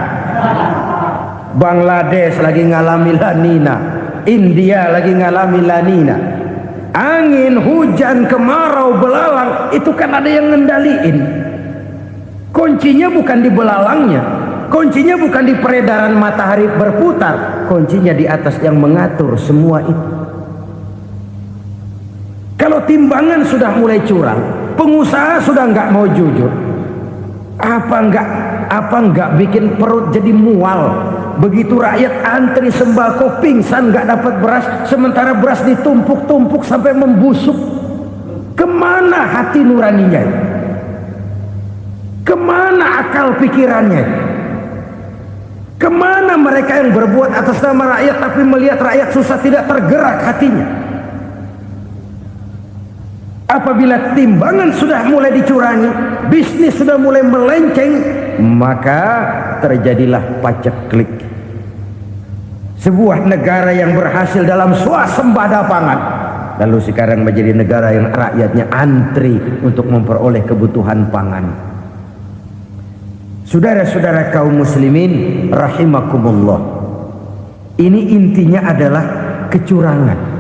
Bangladesh lagi ngalami La Nina, India lagi ngalami La Nina. Angin, hujan, kemarau, belalang itu kan ada yang ngendaliin. Kuncinya bukan di belalangnya, kuncinya bukan di peredaran matahari berputar, kuncinya di atas yang mengatur semua itu. Kalau timbangan sudah mulai curang, pengusaha sudah nggak mau jujur, apa nggak bikin perut jadi mual. Begitu rakyat antri sembako pingsan nggak dapat beras, sementara beras ditumpuk-tumpuk sampai membusuk. Kemana hati nuraninya? Kemana akal pikirannya? Kemana mereka yang berbuat atas nama rakyat tapi melihat rakyat susah tidak tergerak hatinya? Apabila timbangan sudah mulai dicurangi, bisnis sudah mulai melenceng, maka terjadilah paceklik. Sebuah negara yang berhasil dalam swasembada pangan, lalu sekarang menjadi negara yang rakyatnya antri untuk memperoleh kebutuhan pangan. Saudara-saudara kaum muslimin rahimakumullah, ini intinya adalah kecurangan.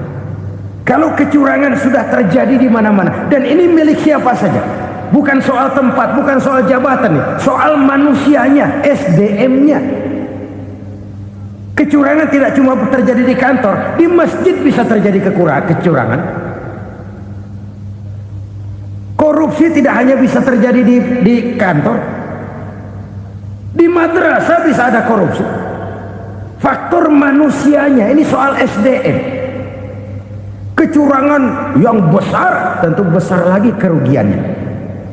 Kalau kecurangan sudah terjadi di mana-mana, dan ini milik siapa saja, bukan soal tempat, bukan soal jabatan, soal manusianya, SDM-nya. Kecurangan tidak cuma terjadi di kantor, di masjid bisa terjadi kecurangan. Korupsi tidak hanya bisa terjadi di kantor, di madrasah bisa ada korupsi. Faktor manusianya, ini soal SDM. Kecurangan yang besar tentu besar lagi kerugiannya.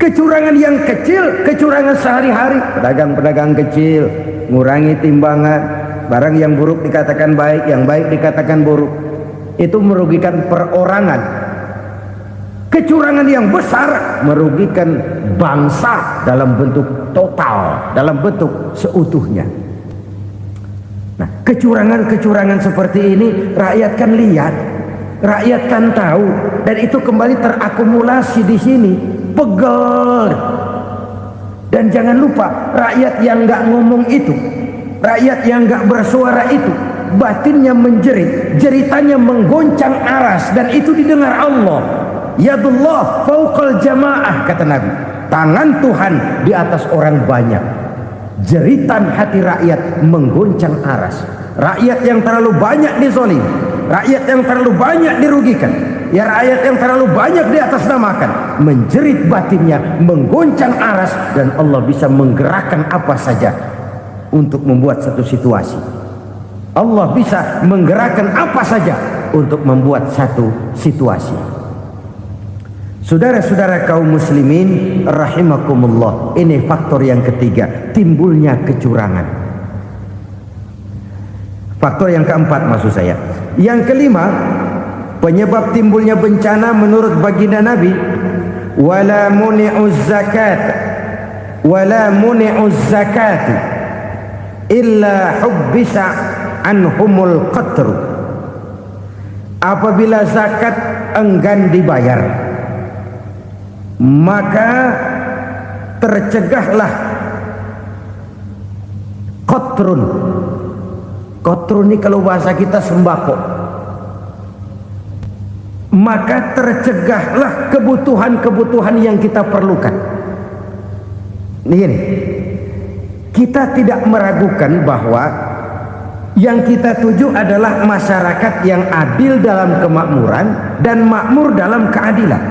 Kecurangan yang kecil, kecurangan sehari-hari, pedagang-pedagang kecil ngurangi timbangan, barang yang buruk dikatakan baik, yang baik dikatakan buruk, itu merugikan perorangan. Kecurangan yang besar merugikan bangsa dalam bentuk total, dalam bentuk seutuhnya. Nah, kecurangan-kecurangan seperti ini rakyat kan lihat, rakyat kan tahu, dan itu kembali terakumulasi di sini, pegel. Dan jangan lupa, rakyat yang nggak ngomong itu, rakyat yang nggak bersuara itu, batinnya menjerit, jeritannya menggoncang aras, dan itu didengar Allah. Yadullah fauqal jamaah, kata Nabi. Tangan Tuhan di atas orang banyak. Jeritan hati rakyat menggoncang aras. Rakyat yang terlalu banyak dizolim, rakyat yang terlalu banyak dirugikan, ya rakyat yang terlalu banyak di atas namakan, menjerit batinnya, menggoncang aras, dan Allah bisa menggerakkan apa saja untuk membuat satu situasi. Allah bisa menggerakkan apa saja untuk membuat satu situasi. Saudara-saudara kaum muslimin rahimakumullah, ini faktor yang ketiga, timbulnya kecurangan. Faktor yang keempat maksud saya. Yang kelima, penyebab timbulnya bencana menurut baginda Nabi, wala muni'uz zakat wala muni'uz zakat illa hubbisa anhumul qatru. Apabila zakat enggan dibayar, maka tercegahlah qatrun. Qatrun ini kalau bahasa kita sembako. Maka tercegahlah kebutuhan-kebutuhan yang kita perlukan. Ini, kita tidak meragukan bahwa yang kita tuju adalah masyarakat yang adil dalam kemakmuran dan makmur dalam keadilan.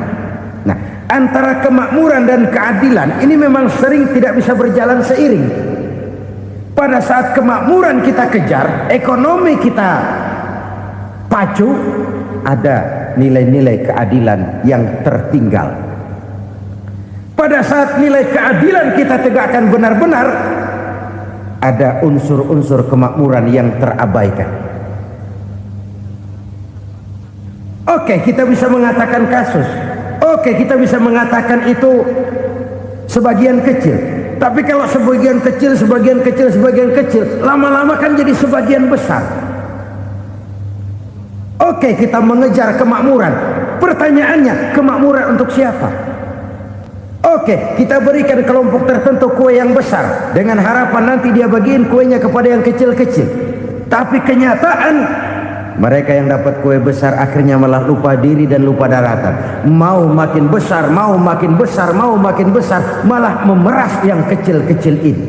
Nah, antara kemakmuran dan keadilan ini memang sering tidak bisa berjalan seiring. Pada saat kemakmuran kita kejar, ekonomi kita pacu, ada nilai-nilai keadilan yang tertinggal. Pada saat nilai keadilan kita tegakkan benar-benar, ada unsur-unsur kemakmuran yang terabaikan. Oke, kita bisa mengatakan kasus. Oke, kita bisa mengatakan itu sebagian kecil. Tapi kalau sebagian kecil, lama-lama kan jadi sebagian besar. Oke, kita mengejar kemakmuran. Pertanyaannya, kemakmuran untuk siapa? Oke, kita berikan kelompok tertentu kue yang besar dengan harapan nanti dia bagiin kuenya kepada yang kecil-kecil. Tapi kenyataan, mereka yang dapat kue besar akhirnya malah lupa diri dan lupa daratan. Mau makin besar, mau makin besar, mau makin besar, malah memeras yang kecil-kecil ini.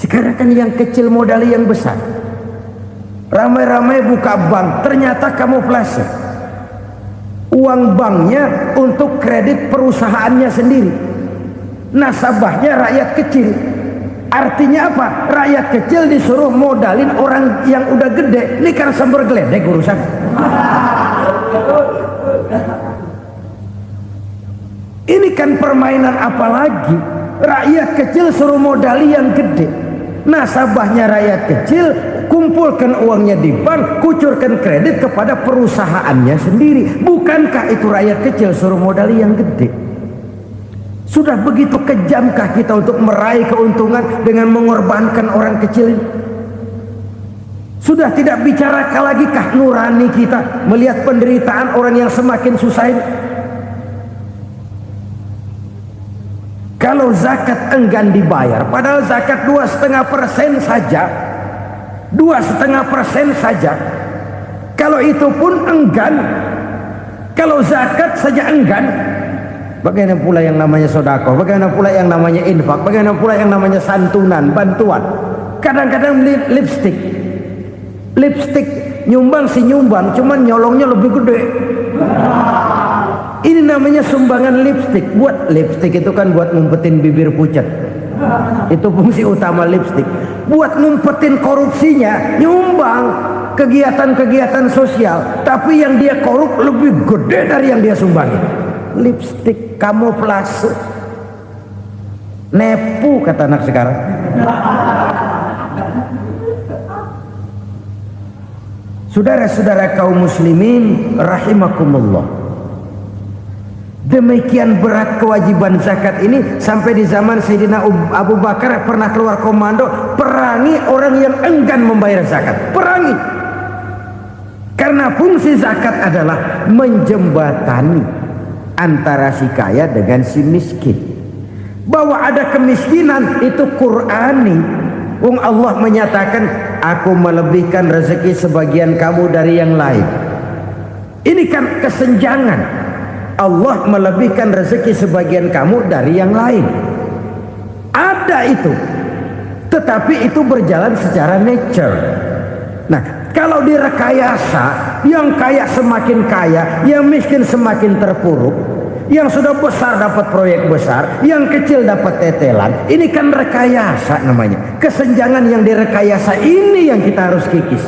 Sekarang kan yang kecil modali yang besar. Ramai-ramai buka bank, ternyata kamuflase. Uang banknya untuk kredit perusahaannya sendiri. Nasabahnya rakyat kecil. Artinya apa? Rakyat kecil disuruh modalin orang yang udah gede. Ini kan sambar geledek urusan. Ini kan permainan apa lagi? Rakyat kecil suruh modali yang gede. Nasabahnya rakyat kecil, kumpulkan uangnya di bank, kucurkan kredit kepada perusahaannya sendiri. Bukankah itu rakyat kecil suruh modali yang gede? Sudah begitu kejamkah kita untuk meraih keuntungan dengan mengorbankan orang kecil ini? Sudah tidak bicara lagi kah nurani kita melihat penderitaan orang yang semakin susah ini? Kalau zakat enggan dibayar, padahal zakat 2,5% saja, 2,5% saja. Kalau itu pun enggan, kalau zakat saja enggan, bagaimana pula yang namanya sedekah, bagaimana pula yang namanya infak, bagaimana pula yang namanya santunan, bantuan. Kadang-kadang lipstick nyumbang si nyumbang, cuman nyolongnya lebih gede. Ini namanya sumbangan lipstick. Buat lipstick itu kan buat ngumpetin bibir pucat. Itu fungsi utama lipstick. Buat ngumpetin korupsinya, nyumbang kegiatan-kegiatan sosial, tapi yang dia korup lebih gede dari yang dia sumbangin. Lipstick kamuflase, nepu kata anak sekarang. Saudara-saudara kaum muslimin rahimakumullah, demikian berat kewajiban zakat ini sampai di zaman Sayyidina Abu Bakar pernah keluar komando perangi orang yang enggan membayar zakat. Perangi, karena fungsi zakat adalah menjembatani antara si kaya dengan si miskin. Bahwa ada kemiskinan itu Qur'ani. Allah menyatakan, aku melebihkan rezeki sebagian kamu dari yang lain. Ini kan kesenjangan. Allah melebihkan rezeki sebagian kamu dari yang lain. Ada itu. Tetapi itu berjalan secara nature. Nah, kalau direkayasa, yang kaya semakin kaya, yang miskin semakin terpuruk, yang sudah besar dapat proyek besar, yang kecil dapat tetelan. Ini kan rekayasa namanya. Kesenjangan yang direkayasa ini yang kita harus kikis.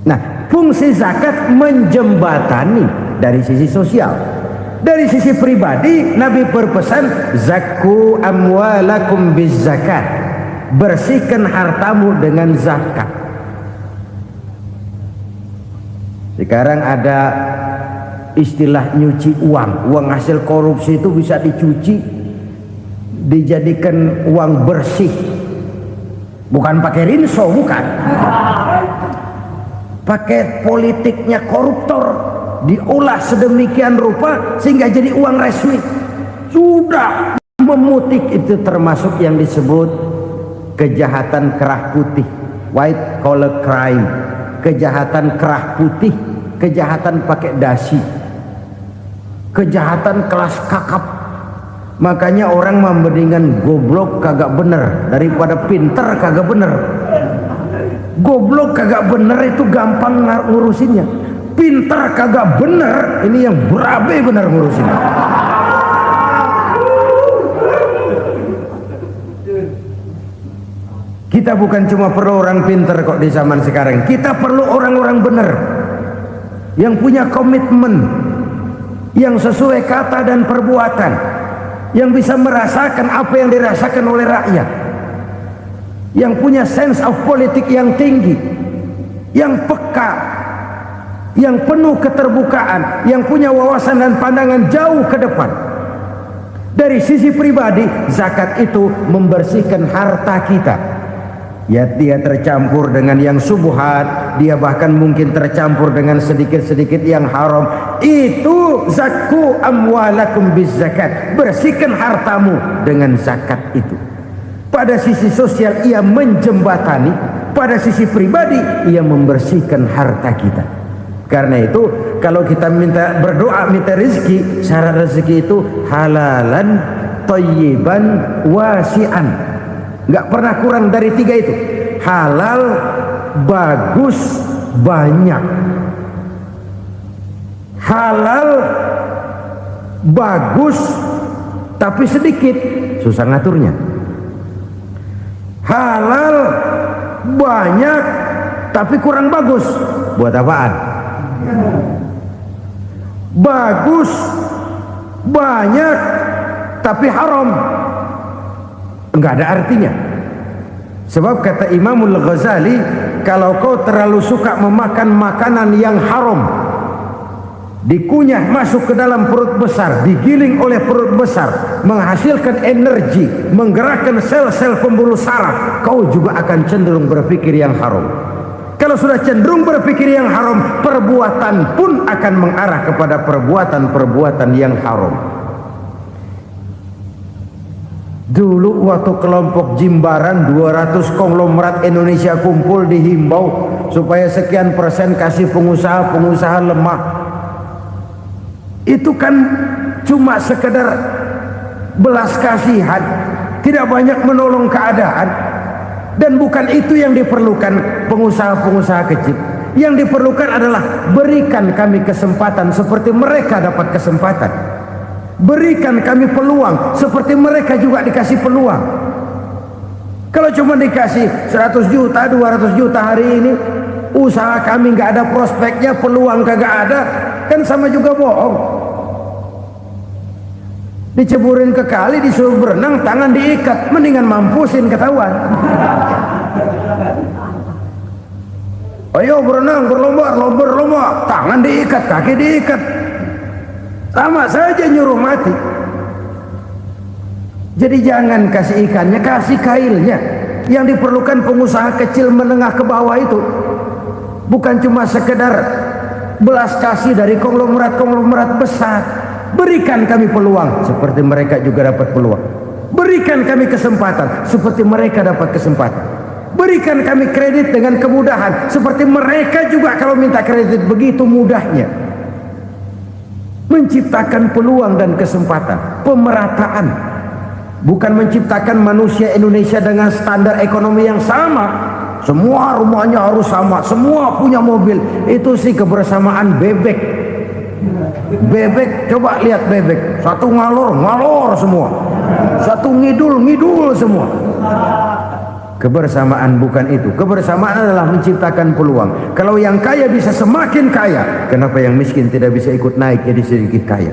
Nah, fungsi zakat menjembatani dari sisi sosial. Dari sisi pribadi, Nabi berpesan, zakku amwalakum biz zakat. Bersihkan hartamu dengan zakat. Sekarang ada istilah nyuci uang. Uang hasil korupsi itu bisa dicuci, dijadikan uang bersih. Bukan pakai rinso, bukan. Pakai politiknya koruptor, diolah sedemikian rupa sehingga jadi uang resmi. Sudah memutik, itu termasuk yang disebut kejahatan kerah putih, white collar crime. Kejahatan kerah putih, kejahatan pakai dasi, kejahatan kelas kakap. Makanya orang mendingan goblok kagak bener daripada pinter kagak bener. Goblok kagak bener itu gampang ngurusinnya. Pinter kagak bener, ini yang berabe bener ngurusinnya. Kita bukan cuma perlu orang pinter kok di zaman sekarang. Kita perlu orang-orang bener yang punya komitmen, yang sesuai kata dan perbuatan, yang bisa merasakan apa yang dirasakan oleh rakyat, yang punya sense of politik yang tinggi, yang peka, yang penuh keterbukaan, yang punya wawasan dan pandangan jauh ke depan. Dari sisi pribadi, zakat itu membersihkan harta kita. Ya, dia tercampur dengan yang subuhat, dia bahkan mungkin tercampur dengan sedikit-sedikit yang haram. Itu zakku amwalakum biz zakat. Bersihkan hartamu dengan zakat itu. Pada sisi sosial ia menjembatani, pada sisi pribadi ia membersihkan harta kita. Karena itu kalau kita minta berdoa minta rezeki, syarat rezeki itu halalan thayyiban wasi'an. Nggak pernah kurang dari 3 itu. Halal, bagus, banyak. Halal, bagus, tapi sedikit, susah ngaturnya. Halal, banyak, tapi kurang bagus. Buat apaan? Bagus, banyak, tapi haram. Enggak ada artinya. Sebab kata Imamul Ghazali, kalau kau terlalu suka memakan makanan yang haram, dikunyah masuk ke dalam perut besar, digiling oleh perut besar, menghasilkan energi, menggerakkan sel-sel pembuluh saraf, kau juga akan cenderung berpikir yang haram. Kalau sudah cenderung berpikir yang haram, perbuatan pun akan mengarah kepada perbuatan-perbuatan yang haram. Dulu waktu kelompok Jimbaran 200 konglomerat Indonesia kumpul, dihimbau supaya sekian persen kasih pengusaha-pengusaha lemah. Itu kan cuma sekedar belas kasihan, tidak banyak menolong keadaan. Dan bukan itu yang diperlukan pengusaha-pengusaha kecil. Yang diperlukan adalah berikan kami kesempatan seperti mereka dapat kesempatan. Berikan kami peluang seperti mereka juga dikasih peluang. Kalau cuma dikasih 100 juta, 200 juta hari ini, usaha kami nggak ada prospeknya, peluang kagak ada, kan sama juga bohong. Diceburin ke kali, disuruh berenang, tangan diikat, mendingan mampusin ketahuan. Ayo berenang, berlomba, tangan diikat, kaki diikat, sama saja nyuruh mati. Jadi jangan kasih ikannya, kasih kailnya. Yang diperlukan pengusaha kecil menengah ke bawah itu bukan cuma sekedar belas kasih dari konglomerat-konglomerat besar, Berikan kami peluang seperti mereka juga dapat peluang. Berikan kami kesempatan seperti mereka dapat kesempatan. Berikan kami kredit dengan kemudahan seperti mereka juga kalau minta kredit begitu mudahnya. Menciptakan peluang dan kesempatan, pemerataan. Bukan menciptakan manusia Indonesia dengan standar ekonomi yang sama. Semua rumahnya harus sama, semua punya mobil. Itu sih kebersamaan bebek. Bebek, coba lihat bebek. Satu ngalor semua. Satu ngidul semua. Kebersamaan bukan itu. Kebersamaan adalah menciptakan peluang. Kalau yang kaya bisa semakin kaya, kenapa yang miskin tidak bisa ikut naik jadi sedikit kaya?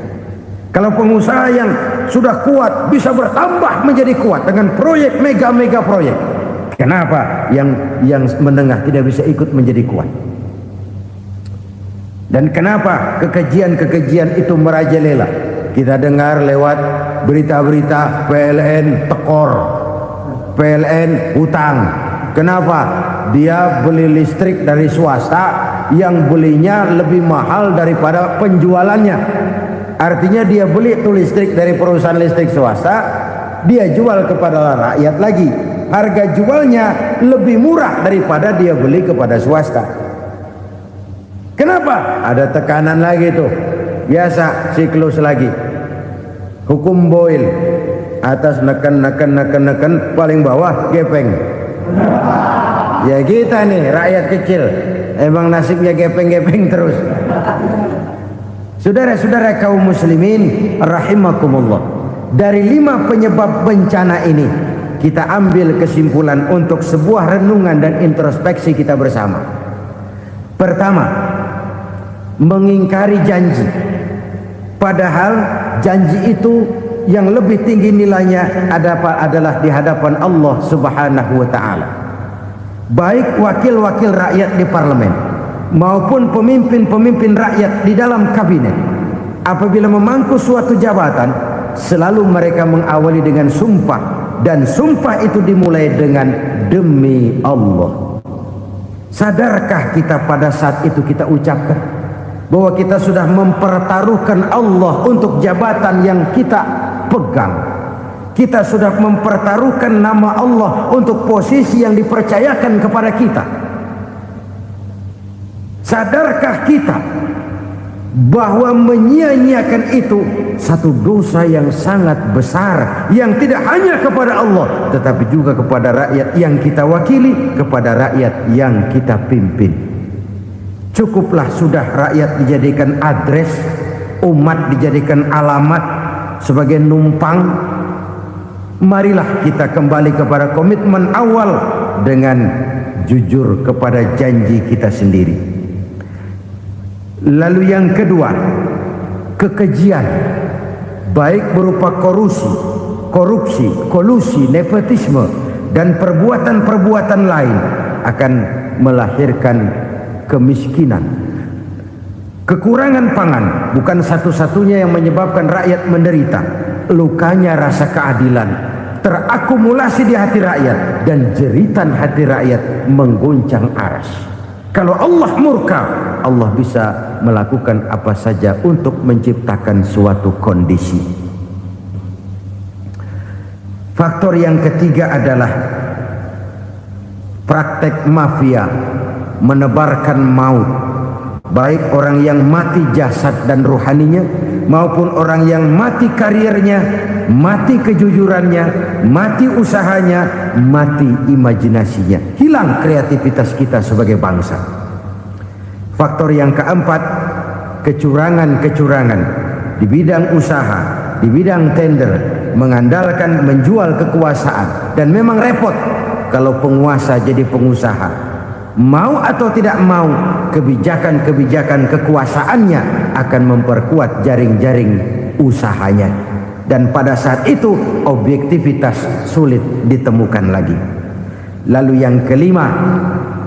Kalau pengusaha yang sudah kuat bisa bertambah menjadi kuat dengan proyek mega proyek, kenapa yang menengah tidak bisa ikut menjadi kuat? Dan kenapa kekejian itu merajalela? Kita dengar lewat berita-berita PLN tekor, PLN hutang. Kenapa? Dia beli listrik dari swasta yang belinya lebih mahal daripada penjualannya. Artinya dia beli itu listrik dari perusahaan listrik swasta, dia jual kepada rakyat lagi. Harga jualnya lebih murah daripada dia beli kepada swasta. Kenapa? Ada tekanan lagi tuh. Biasa siklus lagi. Hukum Boyle. Atas neken, paling bawah gepeng. Ya kita nih rakyat kecil, emang nasibnya gepeng terus. Saudara-saudara kaum muslimin rahimakumullah, dari 5 penyebab bencana ini kita ambil kesimpulan untuk sebuah renungan dan introspeksi kita bersama. Pertama, mengingkari janji, padahal janji itu yang lebih tinggi nilainya adalah di hadapan Allah Subhanahu wa taala. Baik wakil-wakil rakyat di parlemen maupun pemimpin-pemimpin rakyat di dalam kabinet, apabila memangku suatu jabatan, selalu mereka mengawali dengan sumpah, dan sumpah itu dimulai dengan demi Allah. Sadarkah kita pada saat itu kita ucapkan bahwa kita sudah mempertaruhkan Allah untuk jabatan yang kita pegang? Kita sudah mempertaruhkan nama Allah untuk posisi yang dipercayakan kepada kita. Sadarkah kita bahwa menyia-nyiakan itu satu dosa yang sangat besar, yang tidak hanya kepada Allah tetapi juga kepada rakyat yang kita wakili, kepada rakyat yang kita pimpin. Cukuplah sudah rakyat dijadikan adres, umat dijadikan alamat sebagai numpang. Marilah kita kembali kepada komitmen awal dengan jujur kepada janji kita sendiri. Lalu yang kedua, kekejian, baik berupa korupsi, kolusi, nepotisme, dan perbuatan-perbuatan lain akan melahirkan kemiskinan. Kekurangan pangan bukan satu-satunya yang menyebabkan rakyat menderita. Lukanya rasa keadilan terakumulasi di hati rakyat, dan jeritan hati rakyat mengguncang aras. Kalau Allah murka, Allah bisa melakukan apa saja untuk menciptakan suatu kondisi. Faktor yang ketiga adalah praktek mafia menebarkan maut, baik orang yang mati jasad dan rohaninya maupun orang yang mati karirnya, mati kejujurannya, mati usahanya, mati imajinasinya. Hilang kreativitas kita sebagai bangsa. Faktor yang keempat, kecurangan-kecurangan di bidang usaha, di bidang tender, mengandalkan menjual kekuasaan. Dan memang repot kalau penguasa jadi pengusaha. Mau atau tidak mau, kebijakan-kebijakan kekuasaannya akan memperkuat jaring-jaring usahanya. Dan pada saat itu objektivitas sulit ditemukan lagi. Lalu yang kelima,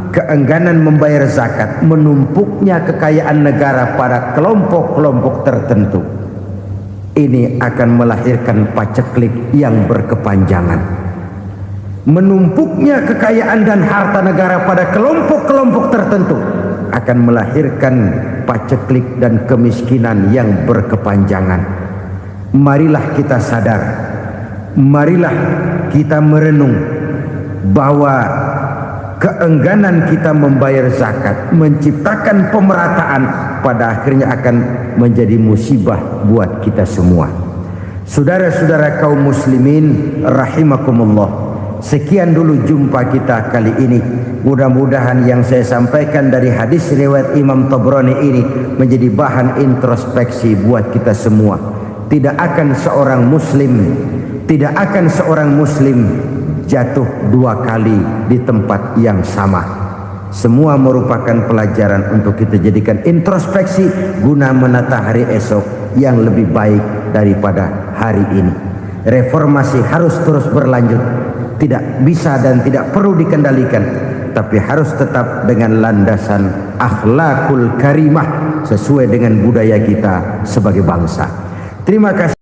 keengganan membayar zakat, menumpuknya kekayaan negara pada kelompok-kelompok tertentu. Ini akan melahirkan paceklik yang berkepanjangan. Menumpuknya kekayaan dan harta negara pada kelompok-kelompok tertentu akan melahirkan paceklik dan kemiskinan yang berkepanjangan. marilah kita sadar, marilah kita merenung bahwa keengganan kita membayar zakat, menciptakan pemerataan, pada akhirnya akan menjadi musibah buat kita semua. Saudara-saudara kaum muslimin rahimakumullah, sekian dulu jumpa kita kali ini. Mudah-mudahan yang saya sampaikan dari hadis riwayat Imam Tabrani ini menjadi bahan introspeksi buat kita semua. Tidak akan seorang muslim jatuh dua kali di tempat yang sama. Semua merupakan pelajaran untuk kita jadikan introspeksi guna menata hari esok yang lebih baik daripada hari ini. Reformasi harus terus berlanjut, tidak bisa dan tidak perlu dikendalikan, tapi harus tetap dengan landasan akhlakul karimah sesuai dengan budaya kita sebagai bangsa. Terima kasih.